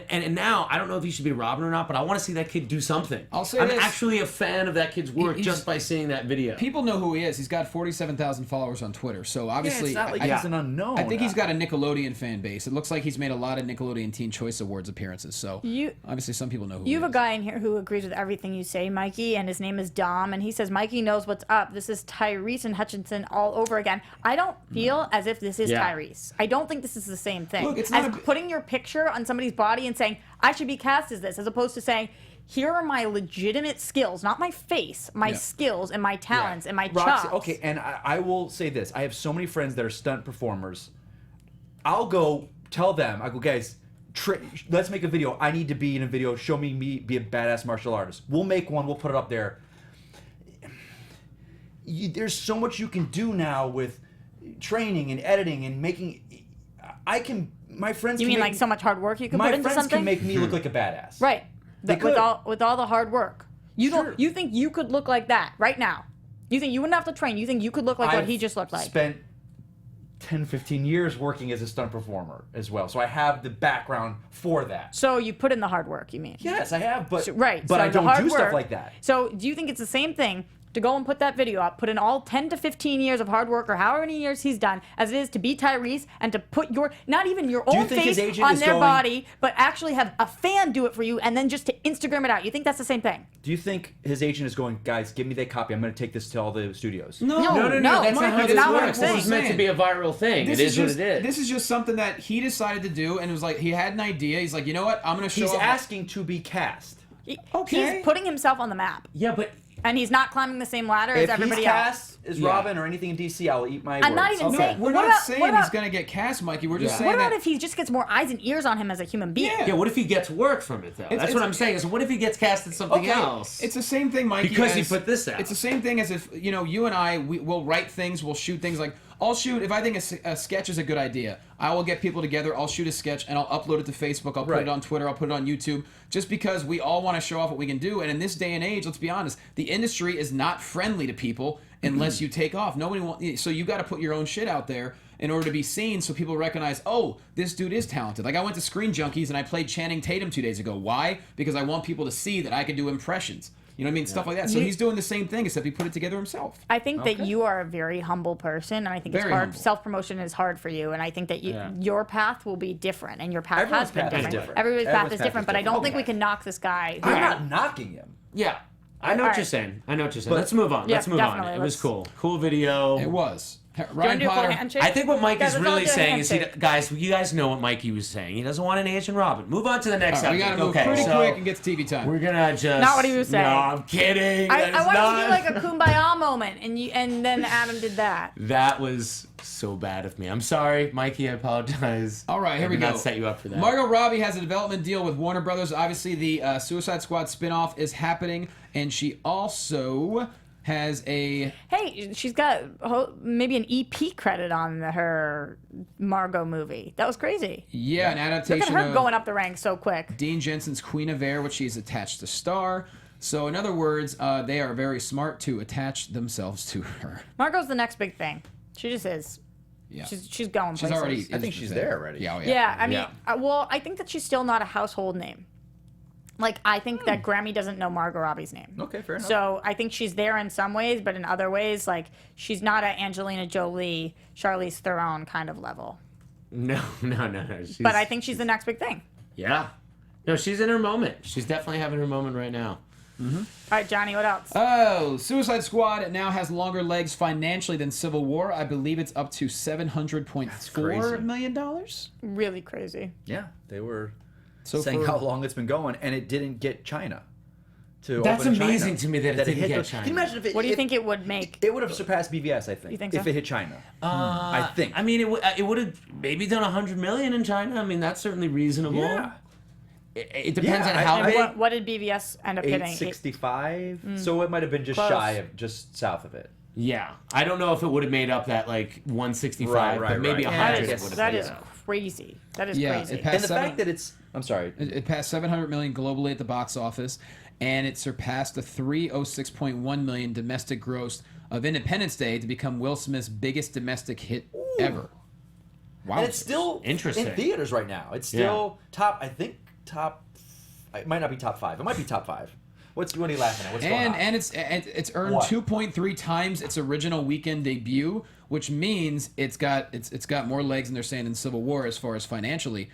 and now I don't know if he should be Robin or not. But I want to see that kid do something. I'll say I'm this. actually a fan of that kid's work He's- just by seeing that video. People know who he is. He's got 47,000 followers on Twitter. So obviously, it's not like I, he's an unknown. I think he's got a Nickelodeon fan base. It looks like he's made a lot of Nickelodeon Teen Choice Awards appearances. So obviously, some people know who You he have a is. guy in here who agrees with everything you say, Mikey, and his name is Dom, and he says Mikey knows what's up. This is Tyrese and Hutchinson all over again. I don't feel as if this is Yeah. Tyrese. I don't think this is the same thing. Look, it's as not a- putting your picture on somebody's body and saying, I should be cast as this, as opposed to saying, here are my legitimate skills, not my face, my skills and my talents and my chops. Roxy, okay, and I will say this. I have so many friends that are stunt performers. I'll go tell them, I go, guys, let's make a video. I need to be in a video. Show me be a badass martial artist. We'll make one. We'll put it up there. There's so much you can do now with training and editing and making. My friends. You can mean make, like so much hard work you can my put into friends something? can make me look like a badass. Right. They With could. all the hard work. You Sure. don't. You think you could look like that right now? You think you wouldn't have to train? You think you could look like what he just looked like? Spent 10, 15 years working as a stunt performer as well. So I have the background for that. So you put in the hard work, you mean? Yes, I have, but Right. but so I the don't hard do stuff work- like that. So do you think it's the same thing to go and put that video up, put in all 10 to 15 years of hard work or however many years he's done, as it is to be Tyrese and to put not even your you own think his face agent on is their going- body, but actually have a fan do it for you and then just to Instagram it out? You think that's the same thing? Do you think his agent is going, guys, give me that copy. I'm going to take this to all the studios. No, No, No, that's not Mike, how that's this not what I'm works. This is saying. meant to be a viral thing. It is what it is. This is just something that he decided to do, and it was like he had an idea. He's like, you know what? I'm gonna show. He's off- asking to be cast. Okay. He's putting himself on the map. Yeah, but And he's not climbing the same ladder as If everybody he's else. cast as Robin or anything in DC, I'll eat my I'm not words. even No, saying. we're what not about, saying what about, he's gonna get cast, Mikey. We're just Yeah. saying What about that if he just gets more eyes and ears on him as a human being? Yeah. yeah, what if he gets work from it though? That's it's- what I'm saying. Is what if he gets cast in something else? It's the same thing, Mikey. Because he as- put this out. It's the same thing as if you and I will write things, we'll shoot things like I'll shoot if I think a sketch is a good idea. I will get people together. I'll shoot a sketch and I'll upload it to Facebook. I'll put it on Twitter. I'll put it on YouTube. Just because we all want to show off what we can do. And in this day and age, let's be honest, the industry is not friendly to people unless you take off. Nobody wants. So you got to put your own shit out there in order to be seen, so people recognize, oh, this dude is talented. Like I went to Screen Junkies and I played Channing Tatum 2 days ago. Why? Because I want people to see that I can do impressions. You know what I mean? Stuff like that. So he's doing the same thing, except he put it together himself. I think that you are a very humble person, and I think it's Very hard. humble. Self-promotion is hard for you, and I think that your path will be different, and your path Everyone's has been path is different. different. Everybody's path Everyone's is path different, is but I don't different. think we Okay. can knock this guy. I'm not knocking him. yeah. I know what Alright. you're saying. I know what you're saying. But- Let's move on. Yeah, Let's move on. definitely. It was Let's- cool. Cool video. It was. Do you want Ryan to do a full Potter. handshake? I think what Mike Guys, is let's all really do a saying is, handshake. guys, you guys know what Mikey was saying. He doesn't want an Asian Robin. Move on to the next All right, we subject. gotta move Okay, pretty so quick and get to TV time. we're gonna just. Not what he was saying. No, I'm kidding. I That is wanted not. to do like a kumbaya moment, and then Adam did that. That was so bad of me. I'm sorry, Mikey. I apologize. All right, here I we did go. Not set you up for that. Margot Robbie has a development deal with Warner Brothers. Obviously, the Suicide Squad spinoff is happening, and she also has a. Hey, she's got maybe an EP credit on her Margot movie. That was crazy. Yeah, an Look adaptation at her of going up the ranks so quick. Dean Jensen's Queen of Air, which she's attached to star. So, in other words, they are very smart to attach themselves to her. Margot's the next big thing. She just is. Yeah. She's going She's places. already. I think she's there already. Yeah, oh, yeah. Yeah, I mean, Yeah. well, I think that she's still not a household name. Like, I think that Grammy doesn't know Margot Robbie's name. Okay, fair enough. So I think she's there in some ways, but in other ways, like, she's not a Angelina Jolie, Charlize Theron kind of level. No. She's, But I think she's the next big thing. Yeah. No, she's in her moment. She's definitely having her moment right now. All right, Johnny, what else? Oh, Suicide Squad now has longer legs financially than Civil War. I believe it's up to $700.4 crazy. million. Really crazy. Yeah, they were So saying for- how long it's been going, and it didn't get China. That's open China. amazing to me that it didn't hit get those- China. Can you imagine if it? What do you if- think it would make? It would have surpassed BVS, I think. You think if so? it hit China? I think. I mean, it would have maybe done 100 million in China. I mean, that's certainly reasonable. Yeah. It depends Yeah, on I- how I big. mean- What did BVS end up hitting? 865. So it might have been just Close. shy of, just south of it. Yeah, I don't know if it would have made up that like 165, Right, but maybe right. 100 Yeah, would have. That been. is crazy. That is Yeah, crazy. it passed And the seven- fact that it's, I'm sorry. It passed 700 million globally at the box office, and it surpassed the 306.1 million domestic gross of Independence Day to become Will Smith's biggest domestic hit ever. Wow. And it's still Interesting. in theaters right now. It's still top. I think top. It might not be top 5. It might be top 5. What are you laughing at? What's going on? and it's earned What? 2.3 times its original weekend debut, which means it's got more legs than they're saying in Civil War as far as financially,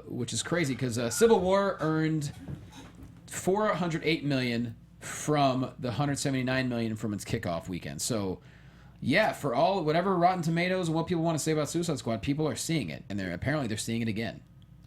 which is crazy because Civil War earned 408 million from the 179 million from its kickoff weekend. So, yeah, for all whatever Rotten Tomatoes and what people want to say about Suicide Squad, people are seeing it, and they're seeing it again.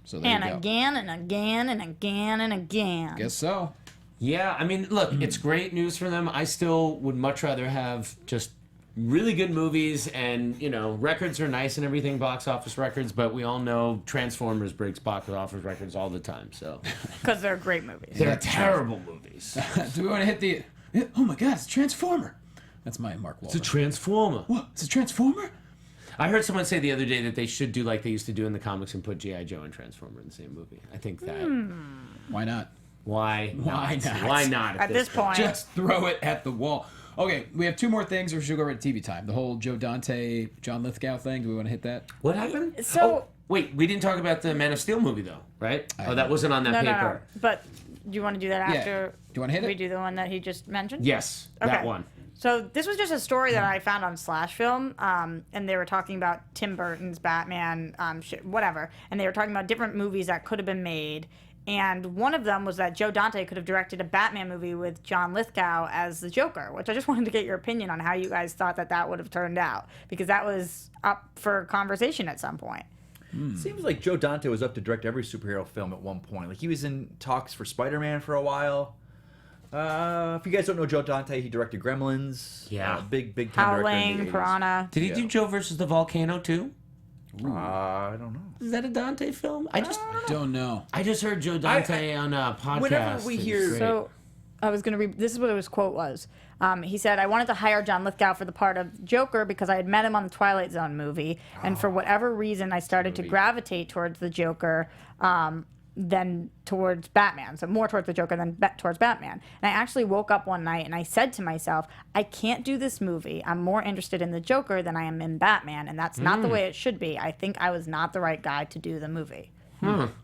So there and you go. again and again and again and again. Guess so. Yeah, I mean, look, it's great news for them. I still would much rather have just really good movies, and records are nice and everything, box office records. But we all know Transformers breaks box office records all the time. So Because they're great movies. they're terrible movies. Do we want to hit the? Oh my God! It's a Transformer. That's my Mark Wahlberg. It's a Transformer. What? It's a Transformer? I heard someone say the other day that they should do like they used to do in the comics and put G.I. Joe and Transformer in the same movie. I think that. Why not? Why Why not? Why not? At this point. Just throw it at the wall. Okay, we have two more things, or should we go right to TV time? The whole Joe Dante, John Lithgow thing. Do we want to hit that? What happened? So- wait, we didn't talk about the Man of Steel movie though, right? That wasn't on that No, paper. no. But do you want to do that Yeah. after Do you wanna hit it? we do the one that he just mentioned? Yes, that one. So this was just a story that I found on Slash Film, and they were talking about Tim Burton's Batman, whatever, and they were talking about different movies that could have been made. And one of them was that Joe Dante could have directed a Batman movie with John Lithgow as the Joker, which I just wanted to get your opinion on how you guys thought that would have turned out, because that was up for conversation at some point. Seems like Joe Dante was up to direct every superhero film at one point. Like he was in talks for Spider-Man for a while. If you guys don't know Joe Dante, he directed Gremlins. Yeah. Big time director in the Howling, 80s. Piranha. Did he do Joe versus the Volcano too? I don't know. Is that a Dante film? I Don't know. just heard Joe Dante on a podcast. Whenever we It was hear- great. So I was going to read, this is what his quote was. He said, I wanted to hire John Lithgow for the part of Joker because I had met him on the Twilight Zone movie. And for whatever reason, I started to gravitate towards the Joker than towards Batman. So more towards the Joker than towards Batman. And I actually woke up one night and I said to myself, I can't do this movie. I'm more interested in the Joker than I am in Batman. And that's not the way it should be. I think I was not the right guy to do the movie. Interesting.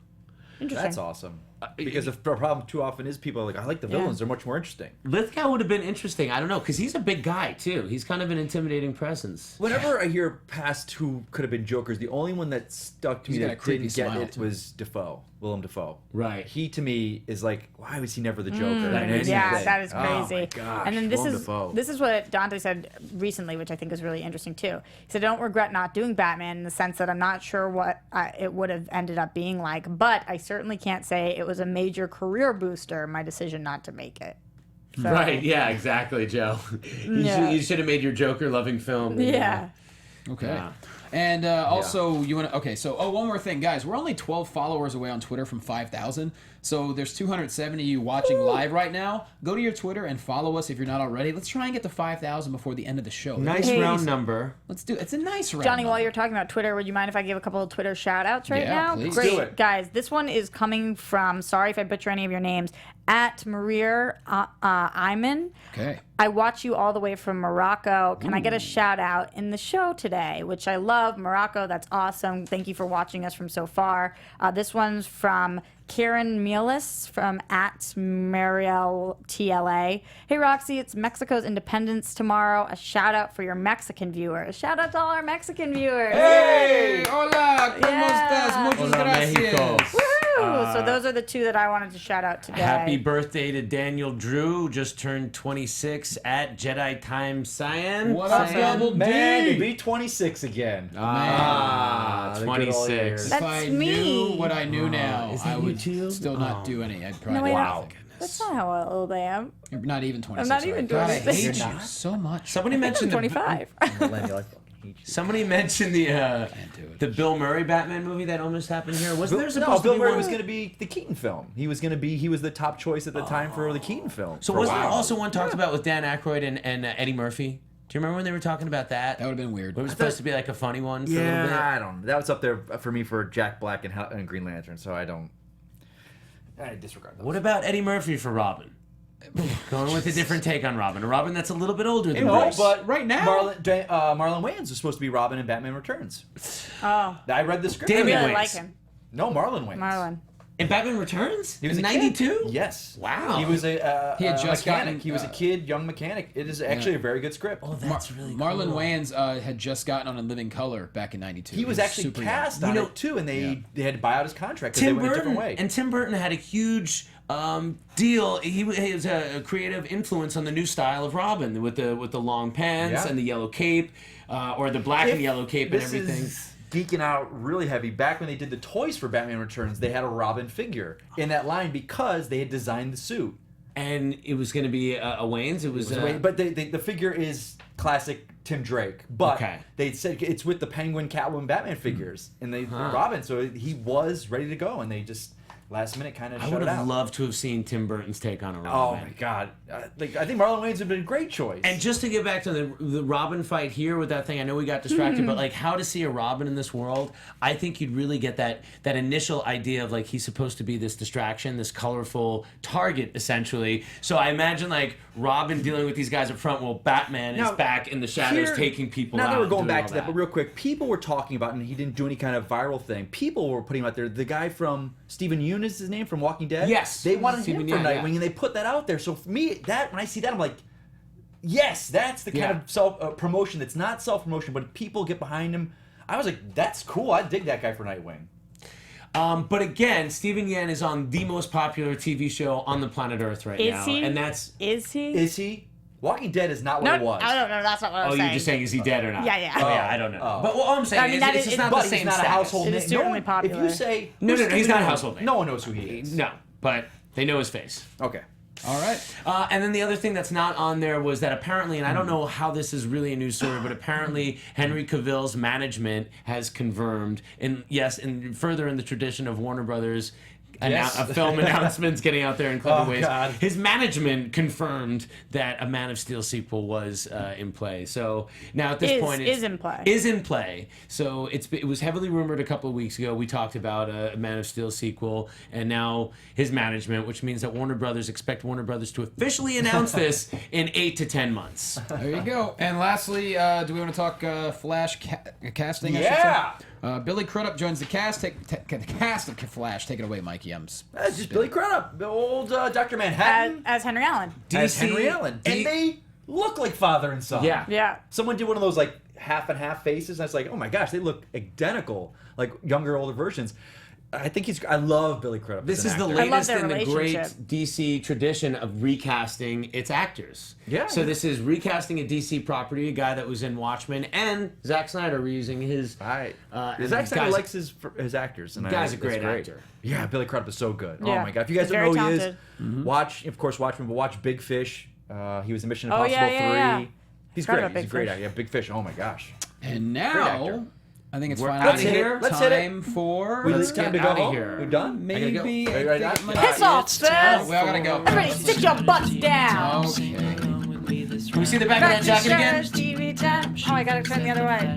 That's awesome. Because the problem too often is people are like, I like the villains. They're much more interesting. Lithgow would have been interesting. I don't know, because he's a big guy too. He's kind of an intimidating presence. Whenever I hear past who could have been Jokers, the only one that stuck to me He's got a that creepy didn't get smile, it too. was Willem Dafoe. Right. He to me is like, why was he never the Joker? in anything? Yeah, that is Oh my crazy. gosh, And then Willem Dafoe. this is what Dante said recently, which I think is really interesting too. He said, I don't regret not doing Batman in the sense that I'm not sure what it would have ended up being like, but I certainly can't say it was a major career booster, my decision not to make it. So- Right, yeah, exactly, Joe. Yeah. You should have made your Joker-loving film. Yeah. Okay. Yeah. And also, you want to... Okay, so, one more thing. Guys, we're only 12 followers away on Twitter from 5,000. So there's 270 of you watching live right now. Go to your Twitter and follow us if you're not already. Let's try and get to 5,000 before the end of the show. Nice Hey. round number. Let's do it. It's a nice round. Johnny, while number. you're talking about Twitter, would you mind if I give a couple of Twitter shout-outs right Yeah, now? please. Great. Do it. Guys, this one is coming from, sorry if I butcher any of your names, at Maria Iman. Okay. I watch you all the way from Morocco. Can I get a shout out in the show today? Which I love. Morocco, that's awesome. Thank you for watching us from so far. This one's from Karen Mielis from at Mariel TLA. Hey Roxy, it's Mexico's Independence tomorrow. A shout out for your Mexican viewers. Shout out to all our Mexican viewers. Hey! Hola! ¿Cómo Yeah. estás? Muchas Hola, gracias. Mexico. Woo! So those are the two that I wanted to shout out today. Happy birthday to Daniel Drew, just turned 26 at Jedi Time Cyan. What up, Cyan? Double D? Man, to be 26 again. Ah, the good old 26. years. If That's I me. knew what I knew now, is that I you would too? still not do any. I'd probably No, wait, Wow. that's not how old I am. You're not even 26. I'm not even right? God, I 26. hate You're you so much. Somebody I'm mentioned 25. Millennial, I fucking hate you. Somebody mentioned the do it. the Bill Murray Batman movie that almost happened here. Wasn't there supposed Bill to be Murray one? was going to be the Keaton film. He was the top choice at the time for the Keaton film. So for a wasn't there while. also one talked about with Dan Aykroyd and Eddie Murphy? Do you remember when they were talking about that? That would have been weird. It was supposed to be like a funny one for a little bit. Yeah, I don't know. That was up there for me for Jack Black and Green Lantern, so I disregard those. What about Eddie Murphy for Robin? Going with a different take on Robin. A Robin that's a little bit older than No, Bruce. but right now? Marlon Wayans was supposed to be Robin in Batman Returns. Oh, I read the script. I Damn it. really Wayans. like him. No, Marlon Wayans. Marlon. In Batman Returns? He was in a kid. 92? Yes. Wow. He was a He had just mechanic. gotten, He was a kid, young mechanic. It is actually a very good script. Oh, that's really Marlon cool. Wayans had just gotten on In Living Color back in '92. He was actually super cast young. on You know- it too, and they had to buy out his contract because they Tim went a Burton. different way. And Tim Burton had a huge deal. He was a creative influence on the new style of Robin with the long pants Yeah. and the yellow cape, or the black and yellow cape and This everything. is geeking out really heavy. Back when they did the toys for Batman Returns, they had a Robin figure in that line because they had designed the suit. And it was going to be a Wayne's. It was. But the figure is classic Tim Drake. But Okay. they said it's with the Penguin, Catwoman, Batman figures, and they Robin. So he was ready to go, and they last minute kind of I shut would it have out. loved to have seen Tim Burton's take on a Oh Robin. my God! I think Marlon Wayans would have been a great choice. And just to get back to the Robin fight here with that thing, I know we got distracted, but like how to see a Robin in this world, I think you'd really get that initial idea of like he's supposed to be this distraction, this colorful target essentially. So I imagine like Robin dealing with these guys up front while Batman is back in the shadows here- taking people now out. that we're going doing back all to that, but real quick, people were talking about, and he didn't do any kind of viral thing. People were putting him out there. The guy from Steven Yeun is his name from Walking Dead. Yes. they wanted Steven him for Yeun, Nightwing, yeah. and they put that out there. So for me, that when I see that, I'm like, yes, that's the kind Yeah. of self promotion that's not self promotion, but people get behind him. I was like, that's cool. I dig that guy for Nightwing. But again, Steven Yeun is on the most popular TV show on the planet Earth right now. Is he? And that's... Is he? Is he? Walking Dead is not what No, it was. I don't know. That's not what I Oh, was you're saying. just saying, is he dead or not? Yeah, yeah. Oh, yeah, I don't know. Oh. But all I'm saying I mean, is that it's is- just not But the he's same not a status. household It name. is certainly If popular. you say No, who's he's not a Steven Yeun? household name. No one knows who he is. No, but they know his face. Okay. All right. And then the other thing that's not on there was that apparently, and I don't know how this is really a news story, but apparently Henry Cavill's management has confirmed, and yes, and further in the tradition of Warner Brothers Yes. film announcements getting out there in clever Oh, ways, God. his management confirmed that a Man of Steel sequel was in play. So now at this point, Is in play. Is in play. So it was heavily rumored a couple of weeks ago. We talked about a Man of Steel sequel, and now his management, which means that Warner Brothers expect Warner Brothers to officially announce this in 8 to 10 months. There you go. And lastly, do we want to talk Flash casting? I should Yeah. say? Billy Crudup joins the cast. The cast of Flash. Take it away, Mikey. That's just Billy Crudup, the old Dr. Manhattan, As Henry Allen. as DC Henry Allen. And they look like father and son. Yeah. Yeah. Someone did one of those like half and half faces, and I was like, oh my gosh, they look identical, like younger, older versions. I think I love Billy Crudup. This as is an the actor. love latest their in the great relationship. DC tradition of recasting its actors. Yeah. So this is recasting a DC property, a guy that was in Watchmen, and Zack Snyder reusing his. Right. and Zack Snyder guys- likes his actors, and Guy's a that's great actor. Yeah, Billy Crudup is so good. Yeah. Oh my god! If you guys He's don't know very who talented. he is, watch, of course, Watchmen, but watch Big Fish. He was in Mission Oh, Impossible yeah, 3. yeah. He's Forgot great. about He's a Big great Fish. actor. Yeah, Big Fish. Oh my gosh. And Great actor. now, I think it's We're finally outta here. Let's hit it. time for. Let's get outta here. We're done. Maybe. I I gotta go. think Right, Piss off, Oh, Spurs! we all gotta go. Everybody sit your butts down! Okay. Can we see the back of that jacket again? TV time. Oh, I gotta turn the other way.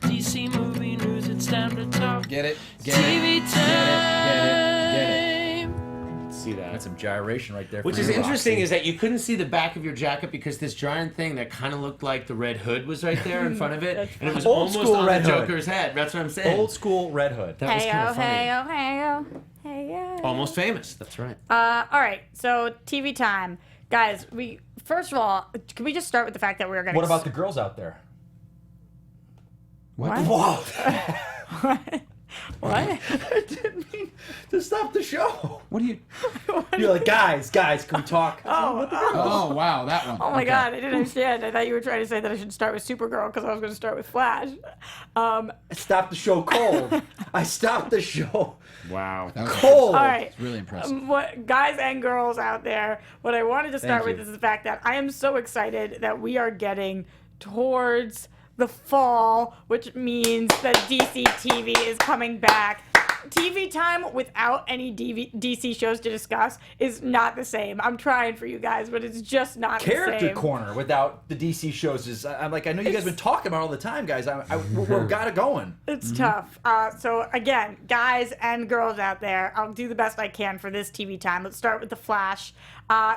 DC movie news, it's time to talk. Get it. Get TV it. Get it. See that. That's some gyration right there. Which for is you, interesting Roxy. is that you couldn't see the back of your jacket because this giant thing that kind of looked like the Red Hood was right there in front of it, and it was Old almost school on Red the Hood. Joker's head. That's what I'm saying. Old school Red Hood. That was kind Hey-o, of funny. hey-o, hey-o, hey-o. Almost famous. That's right. All right, so TV time. Guys, first of all, can we just start with the fact that we're going to... What about the girls out there? What? Whoa! What? I didn't mean to stop the show. What do you? You're like, guys, can we talk? Oh wow, that one. Oh my Okay. God, I didn't understand. I thought you were trying to say that I should start with Supergirl because I was going to start with Flash. I stopped the show cold. I stopped the show Wow. That was cold. All right. really impressive. What guys and girls out there, what I wanted to start Thank with you. is the fact that I am so excited that we are getting towards the fall, which means that DC TV is coming back. TV time without any DC shows to discuss is not the same. I'm trying for you guys, but it's just not the Character same. corner without the DC shows is. I'm like, I know you guys have been talking about it all the time, guys. We're got it going. It's tough. So again, guys and girls out there, I'll do the best I can for this TV time. Let's start with The Flash.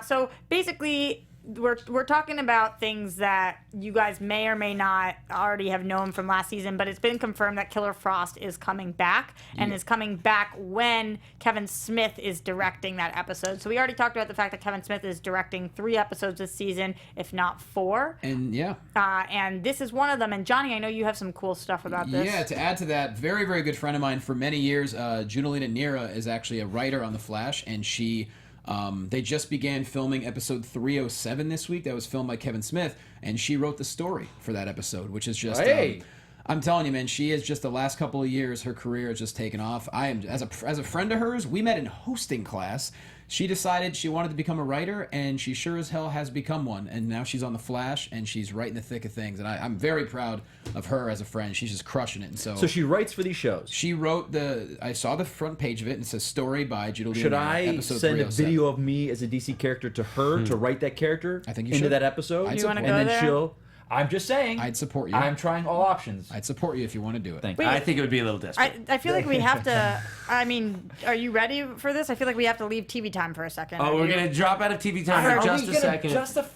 So basically, we're talking about things that you guys may or may not already have known from last season, but it's been confirmed that Killer Frost is coming back and is coming back when Kevin Smith is directing that episode. So we already talked about the fact that Kevin Smith is directing 3 episodes this season, if not 4. And yeah. And this is one of them. And Johnny, I know you have some cool stuff about this. Yeah, to add to that, very, very good friend of mine for many years, Junalina Nira is actually a writer on The Flash, and she, they just began filming episode 307 this week. That was filmed by Kevin Smith, and she wrote the story for that episode, which is just, Hey. I'm telling you, man, she is just the last couple of years, her career has just taken off. I am, as a friend of hers, we met in hosting class. She decided she wanted to become a writer, and she sure as hell has become one. And now she's on The Flash, and she's right in the thick of things. And I'm very proud of her as a friend. She's just crushing it. And So she writes for these shows. she wrote I saw the front page of it, and it says story by Judah Should Leonard, I episode send a 307. video of me as a DC character to her to write that character I think you into should. that episode? I'd You wanna support go and then there? she'll... I'm just saying. I'd support you. I'm trying all options. I'd support you if you want to do it. Thank Wait, you. I think it would be a little desperate. I feel like we have to. I mean, are you ready for this? I feel like we have to leave TV time for a second. Oh, we're gonna drop out of TV time Are for just we a gonna second.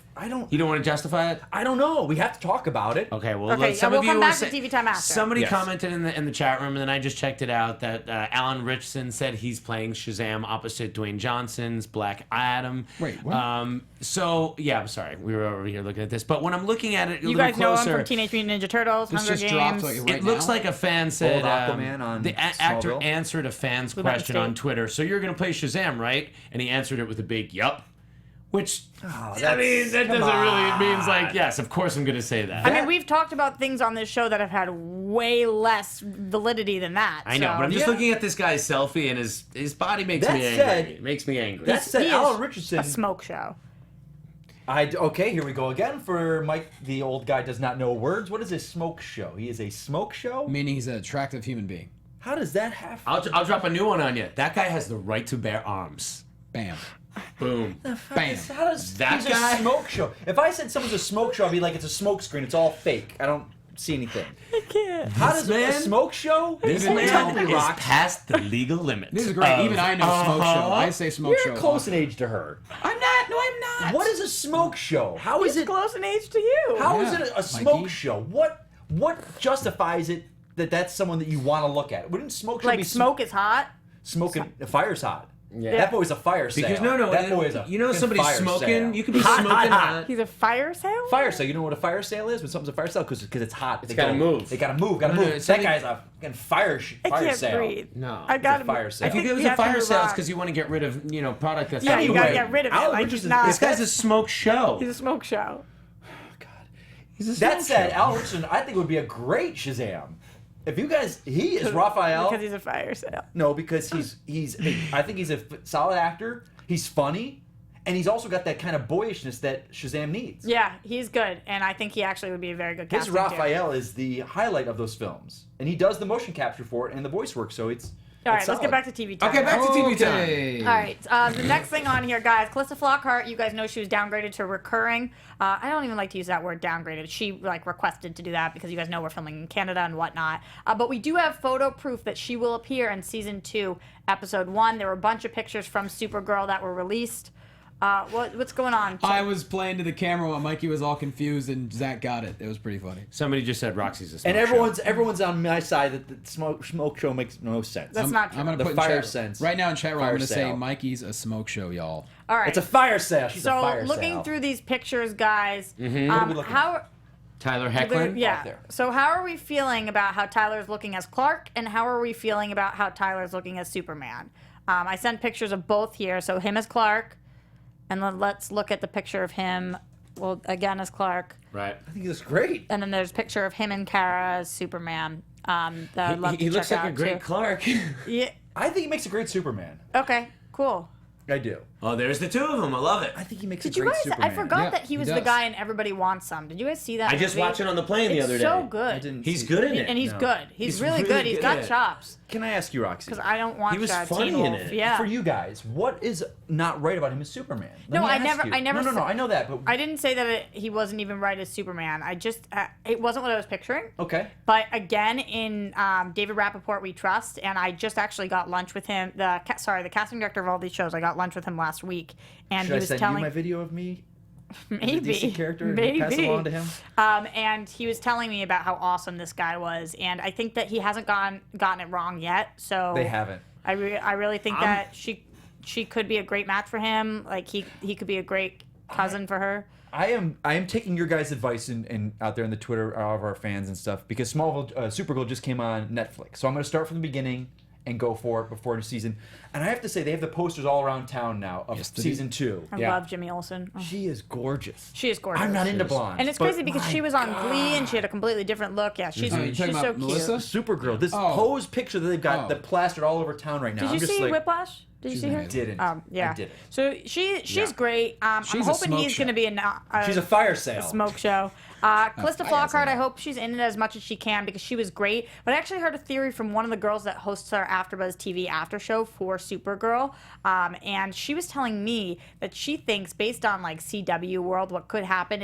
You don't want to justify it? I don't know. We have to talk about it. Okay, well, Okay, some we'll of you come were back to TV time after. Somebody Yes. commented in the chat room, and then I just checked it out that Alan Richardson said he's playing Shazam opposite Dwayne Johnson's Black Adam. Wait, what? So yeah, I'm sorry, we were over here looking at this, but when I'm looking at it a You little guys know him closer, from Teenage Mutant Ninja Turtles, This Hunger just dropped, Games. like, right it looks now? like a fan said Aquaman on the actor Smallville. answered a fan's Blue Mountain question on State. Twitter. So you're gonna play Shazam, right? And he answered it with a big "yup," which I mean that doesn't really. It means like yes, of course I'm gonna say that. I mean, we've talked about things on this show that have had way less validity than that. I know, so- but I'm just Yeah. looking at this guy's selfie, and his body makes That me angry. said- It makes me angry. That said, He is Alan Richardson. a smoke show. Okay, here we go again for Mike. The old guy does not know words. What is a smoke show? He is a smoke show. Meaning he's an attractive human being. How does that have? I'll drop a new one on you. That guy has the right to bear arms. Bam. Boom. Bam. How does That he's guy? a smoke show? If I said someone's a smoke show, I'd be like, it's a smoke screen. It's all fake. I don't see anything. I can't. How does a man- smoke show? This Tell man me, is Rox. past the legal limits. This is great. Even I know smoke show. I say smoke show. You're close in age to her. I'm not. No, I'm not. What is a smoke show? How is He's it? close in age to you. How is Yeah, it a smoke Mikey. show? What justifies it that that's someone that you want to look at? Wouldn't smoke show Like be smoke is hot. smoking? The fire's hot. Yeah. That boy's a fire sale. Because no, that boy is a you know fucking somebody's fire smoking. sale. You could be Hot, smoking hot, hot. hot. He's a fire sale. Fire sale. You know what a fire sale is? When something's a fire sale, because it's hot. It's gotta move. They gotta move. Gotta No, no, move. something- That guy's a fucking fire I can't sale. breathe. No. I got a fire sale. I think it was we a have to fire move sale. It's on. because you want to get rid of product that's Yeah, not you good. gotta get rid of it. Alan Like Richardson- he's not. This guy's a smoke show. He's a smoke show. That said, Al Richardson, I think would be a great Shazam. If you guys, he is Raphael. Because he's a fire sale. No, because he's. I think he's a solid actor. He's funny, and he's also got that kind of boyishness that Shazam needs. Yeah, he's good, and I think he actually would be a very good His casting too. Raphael is the highlight of those films, and he does the motion capture for it and the voice work. So it's. All right, it's let's get solid. back to TV time. Okay, back to TV time. Okay. All right, the next thing on here, guys, Calista Flockhart, you guys know she was downgraded to recurring. I don't even like to use that word downgraded. She requested to do that because you guys know we're filming in Canada and whatnot. But we do have photo proof that she will appear in season 2, episode 1. There were a bunch of pictures from Supergirl that were released. What's going on? I was playing to the camera while Mikey was all confused, and Zach got it. It was pretty funny. Somebody just said Roxy's a smoke And show. everyone's on my side that the smoke show makes no sense. That's not true. I'm gonna The put in fire chat, sense. right now in chat room. I'm Fire gonna say sale. Mikey's a smoke show, y'all. All right. It's a fire sale. She's a so fire looking sale. through these pictures, guys, What are we looking how Tyler Hecklin. yeah. there. So how are we feeling about how Tyler's looking as Clark, and how are we feeling about how Tyler's looking as Superman? I sent pictures of both here. So him as Clark, and then let's look at the picture of him, well, again as Clark, Right. I think it's great. and then there's a picture of him and Kara as Superman. That I'd love He to looks check like a out, great too. Clark. Yeah. I think he makes a great Superman. Okay. Cool. I do. Oh, there's the two of them. I love it. I think he makes Did a you great guys? Superman. I forgot Yeah, that he he was the does. guy in Everybody Wants Some. Did you guys see that? I just movie? watched it on the plane the It's other day. so good. I didn't He's see good it. in it. And he's No. good. He's really really good. He's good got at it. chops. Can I ask you, Roxy? Because I don't watch He was Teen funny in Wolf. it. Yeah. For you guys, what is not right about him as Superman? Let No, me I ask never- you. I never No, said- I know that, but I didn't say that he wasn't even right as Superman. I just it wasn't what I was picturing. okay. But again, in David Rappaport We Trust, and I just actually got lunch with him. The casting director of all these shows. I got lunch with him last week, and Should he I was send telling you my video of me? maybe As a DC character, and maybe pass it along to him. And he was telling me about how awesome this guy was, and I think that he hasn't gotten it wrong yet. So They haven't. I really think that she could be a great match for him. Like he could be a great cousin for her. I am taking your guys' advice and out there in the Twitter of our fans and stuff because Smallville Supergirl just came on Netflix, so I'm going to start from the beginning and go for it before the season. And I have to say, they have the posters all around town now of Yes, they season 2. I love Jimmy Olsen. Oh. She is gorgeous. She is gorgeous. I'm not into blondes. And it's but crazy because my she was on God. Glee and she had a completely different look. Yeah, she's, you she's talking so about cute. Melissa? Supergirl. This Oh. pose picture that they've got that plastered all over town right now. Did I'm you just see like, Whiplash? Did you see her? amazing. Didn't. Yeah. I didn't. So she's Yeah. great. I'm She's a hoping smoke he's show. going to be She's a fire sale. smoke show. Calista I Flockhart, guess, I hope she's in it as much as she can because she was great. But I actually heard a theory from one of the girls that hosts our AfterBuzz TV after show for Supergirl, and she was telling me that she thinks, based on like CW world, what could happen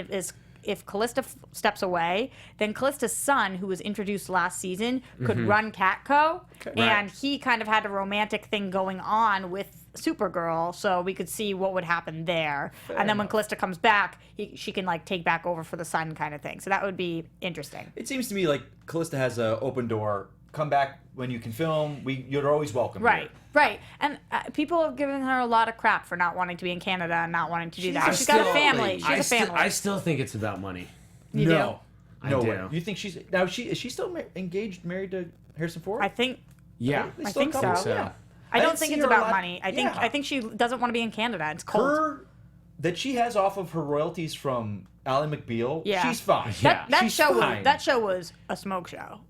if Calista steps away, then Callista's son, who was introduced last season, could run Catco, and he kind of had a romantic thing going on with Supergirl, so we could see what would happen there. And then when Calista comes back, she can like take back over for the son kind of thing. So that would be interesting. It seems to me like Calista has an open door. Come back when you can film. You're always welcome. Right, here. right. And people have given her a lot of crap for not wanting to be in Canada and not wanting to do that. I She's got a still- family. She has a family. I still think it's about money. You No. I No do. way. You think she's now? Is she still engaged, married to Harrison Ford? I think. Yeah. They I still think couple? so. Yeah. I didn't don't think see it's her a about lot- money. Yeah. I think she doesn't want to be in Canada. It's cold. Her that she has off of her royalties from Ally McBeal. Yeah. She's fine. That She's show fine. that show was a smoke show.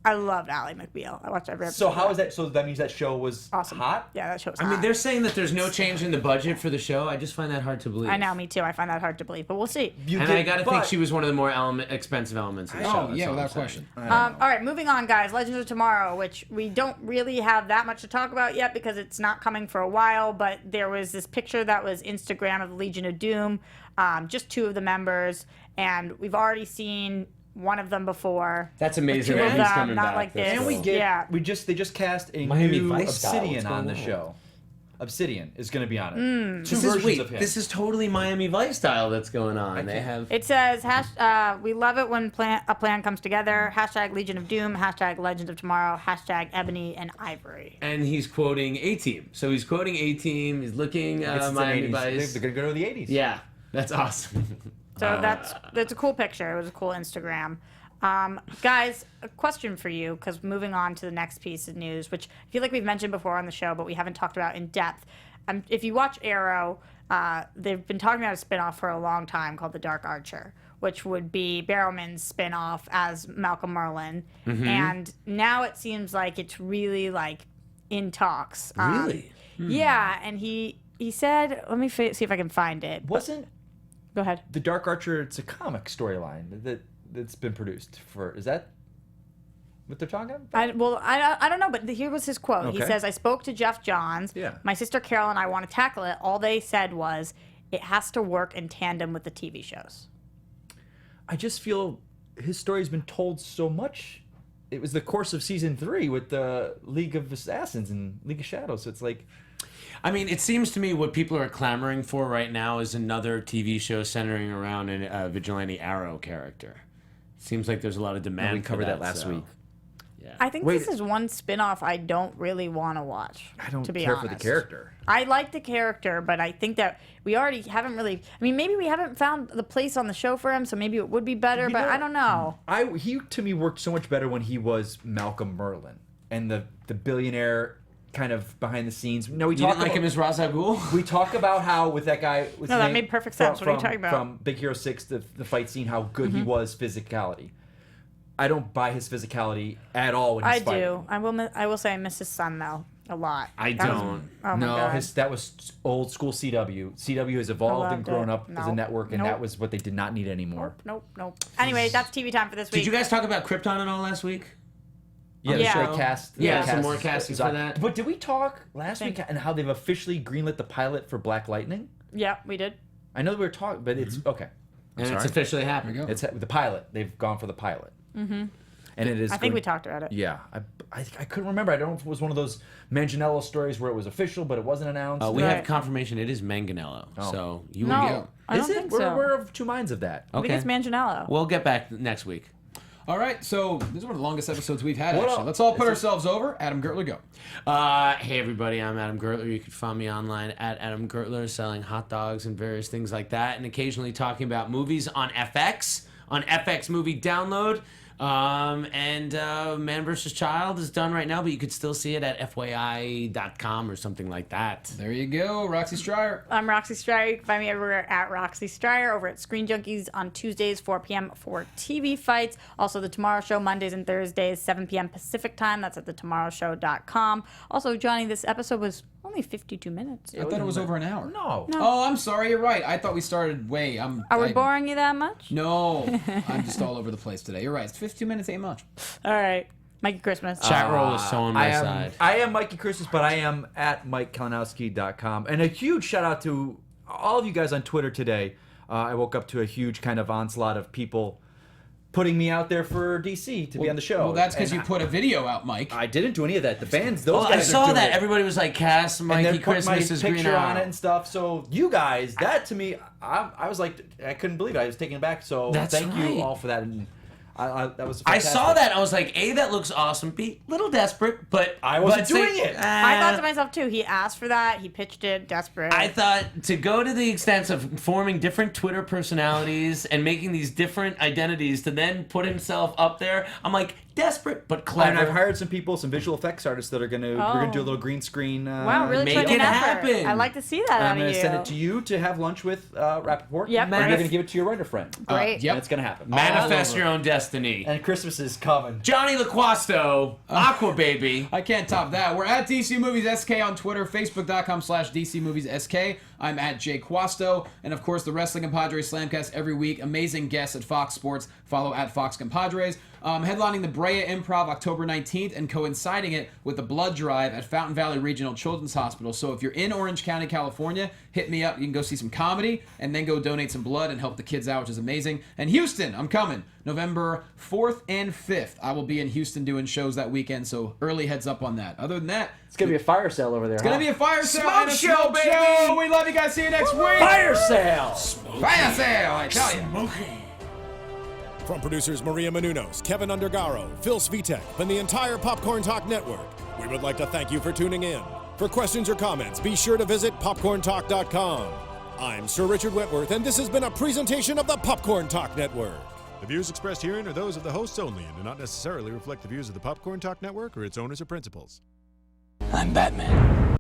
I loved Ally McBeal. I watched every episode. So how is that? So that means that show was awesome? hot. Yeah, that show was I mean, hot. they're saying that there's no change in the budget for the show. I just find that hard to believe. I know, me too. I find that hard to believe, but we'll see. You And did- I gotta think but- she was one of the more expensive elements of the show. Oh, That's yeah, all without I'm saying. question. All right, moving on, guys. Legends of Tomorrow, which we don't really have that much to talk about yet because it's not coming for a while, but there was this picture that was Instagram of the Legion of Doom, just 2 of the members, and we've already seen one of them before. That's amazing. Two that of he's them, coming not back. like That's this. And we cool. get Yeah. they just cast a Miami new Vice style. Obsidian What's on the going on? show. Obsidian is going to be on it. Hmm. Two This versions is, of him. this is totally Miami Vice style that's going on. They have. It says, we love it when a plan comes together. Hashtag Legion of Doom. Hashtag Legends of Tomorrow. Hashtag Ebony and Ivory. And he's quoting A-Team. So he's quoting A-Team. He's looking It's the Miami 80s. Vice. They're going to go to the 80s. Yeah, that's awesome. So that's a cool picture. It was a cool Instagram. Guys, a question for you, because moving on to the next piece of news, which I feel like we've mentioned before on the show, but we haven't talked about in depth. If you watch Arrow, they've been talking about a spinoff for a long time called The Dark Archer, which would be Barrowman's spinoff as Malcolm Merlyn. And now it seems like it's really like in talks. Really? Yeah, and he said, let me see if I can find it. Wasn't Go ahead. The Dark Archer, it's a comic storyline that's been produced for, is that what they're talking about? I don't know, but here was his quote. He Okay. says, I spoke to Jeff Johns. Yeah. My sister Carol and I want to tackle it. All they said was, it has to work in tandem with the TV shows. I just feel his story's been told so much. It was the course of season 3 with the League of Assassins and League of Shadows. So it's like, I mean, it seems to me what people are clamoring for right now is another TV show centering around a vigilante Arrow character. Seems like there's a lot of demand. we covered for that last so. week. Yeah. I think Wait. this is one spinoff I don't really want to watch. I don't to be care honest. for the character. I like the character, but I think that we already haven't really. I mean, maybe we haven't found the place on the show for him, so maybe it would be better. You But know- I don't know. He to me worked so much better when he was Malcolm Merlyn and the billionaire kind of behind the scenes. No, we You talk didn't like him as Ra's al Ghul? We talk about how with that guy. With No, that made perfect sense. What are you talking about? From Big Hero 6, the fight scene, how good he was physicality. I don't buy his physicality at all when he's I fighting. do. I will say I miss his son though a lot. I That was- don't. oh my No, god. that was old school CW. CW has evolved and loved grown it. up as a Nope. network, and Nope. that was what they did not need anymore. Nope. Anyway, that's TV time for this week. Did you guys talk about Krypton at all last week? Yeah, Yeah. they cast. Yeah, they some cast more casting Zod. for that. But did we talk last week and how they've officially greenlit the pilot for Black Lightning? Yeah, we did. I know we were talking, but it's okay. And it's sorry. officially happened. There we go. It's the pilot. They've gone for the pilot. Mm-hmm. And it is. I think we talked about it. Yeah, I couldn't remember. I don't know if it was one of those Manganiello stories where it was official but it wasn't announced. We Right. have confirmation it is Manganiello. Oh. So you No, will get. I don't is it? think we're, so. we're of two minds of that. I think it's Manganiello. We'll get back next week. All right, so this is one of the longest episodes we've had, What actually. up? Let's all put ourselves over. Adam Gertler, go. Hey everybody, I'm Adam Gertler. You can find me online at Adam Gertler, selling hot dogs and various things like that, and occasionally talking about movies on FX Movie Download. And Man vs. Child is done right now, but you could still see it at FYI.com or something like that. There you go, Roxy Striar. I'm Roxy Striar. You can find me everywhere at Roxy Striar, over at Screen Junkies on Tuesdays, 4 p.m. for TV fights. Also, The Tomorrow Show, Mondays and Thursdays, 7 p.m. Pacific time. That's at thetomorrowshow.com. Also, Johnny, this episode was only 52 minutes. I thought it was over an hour. No. Oh, I'm sorry. You're right. I thought we started way. Are we boring you that much? No, I'm just all over the place today. You're right. It's 52 minutes, ain't much. All right. Mikey Christmas. Chat roll is so on my side. I am Mikey Christmas, but I am at MikeKalinowski.com. And a huge shout out to all of you guys on Twitter today. I woke up to a huge kind of onslaught of people putting me out there for DC to be on the show. Well, that's because you put a video out, Mike. I didn't do any of that. The fans, those I guys are saw doing that. it. Everybody was like, cast And Mikey then put my Christmas is green picture on it out. and stuff. So you guys, that to me, I was like, I couldn't believe it. I was taken aback. So That's thank right. you all for that. And that was I fantastic. saw that. I was like, A, that looks awesome. B, little desperate, but I wasn't but doing it. I thought to myself, too, he asked for that. He pitched it, desperate. I thought to go to the extent of forming different Twitter personalities and making these different identities to then put himself up there, I'm like, desperate but clever. And I've hired some people, some visual effects artists that are we're gonna do a little green screen. Wow, really make putting it an effort. happen. I'd like to see that out I'm of gonna you. send it to you to have lunch with Rappaport. Yep. Or you're gonna give it to your writer friend. Great. Yep. And it's gonna happen. Manifest your own destiny. And Christmas is coming. Jonny Loquasto, Aqua Baby. I can't top that. We're at DC Movies SK on Twitter, Facebook.com/DC Movies SK. I'm at Jay Quasto. And of course, the Wrestling Compadres Slamcast every week. Amazing guests at Fox Sports. Follow at Fox Compadres. Headlining the Brea Improv October 19th and coinciding it with the blood drive at Fountain Valley Regional Children's Hospital. So if you're in Orange County, California, hit me up. You can go see some comedy and then go donate some blood and help the kids out, which is amazing. And Houston, I'm coming. November 4th and 5th. I will be in Houston doing shows that weekend, so early heads up on that. Other than that, It's gonna be a fire sale over there. it's gonna be a fire sale Smoke and a show, smoke baby! show. We love you guys. See you next week. fire sale. Fire sale, I tell you. From producers Maria Menounos, Kevin Undergaro, Phil Svitek, and the entire Popcorn Talk Network, we would like to thank you for tuning in. For questions or comments, be sure to visit popcorntalk.com. I'm Sir Richard Wentworth, and this has been a presentation of the Popcorn Talk Network. The views expressed herein are those of the hosts only and do not necessarily reflect the views of the Popcorn Talk Network or its owners or principals. I'm Batman.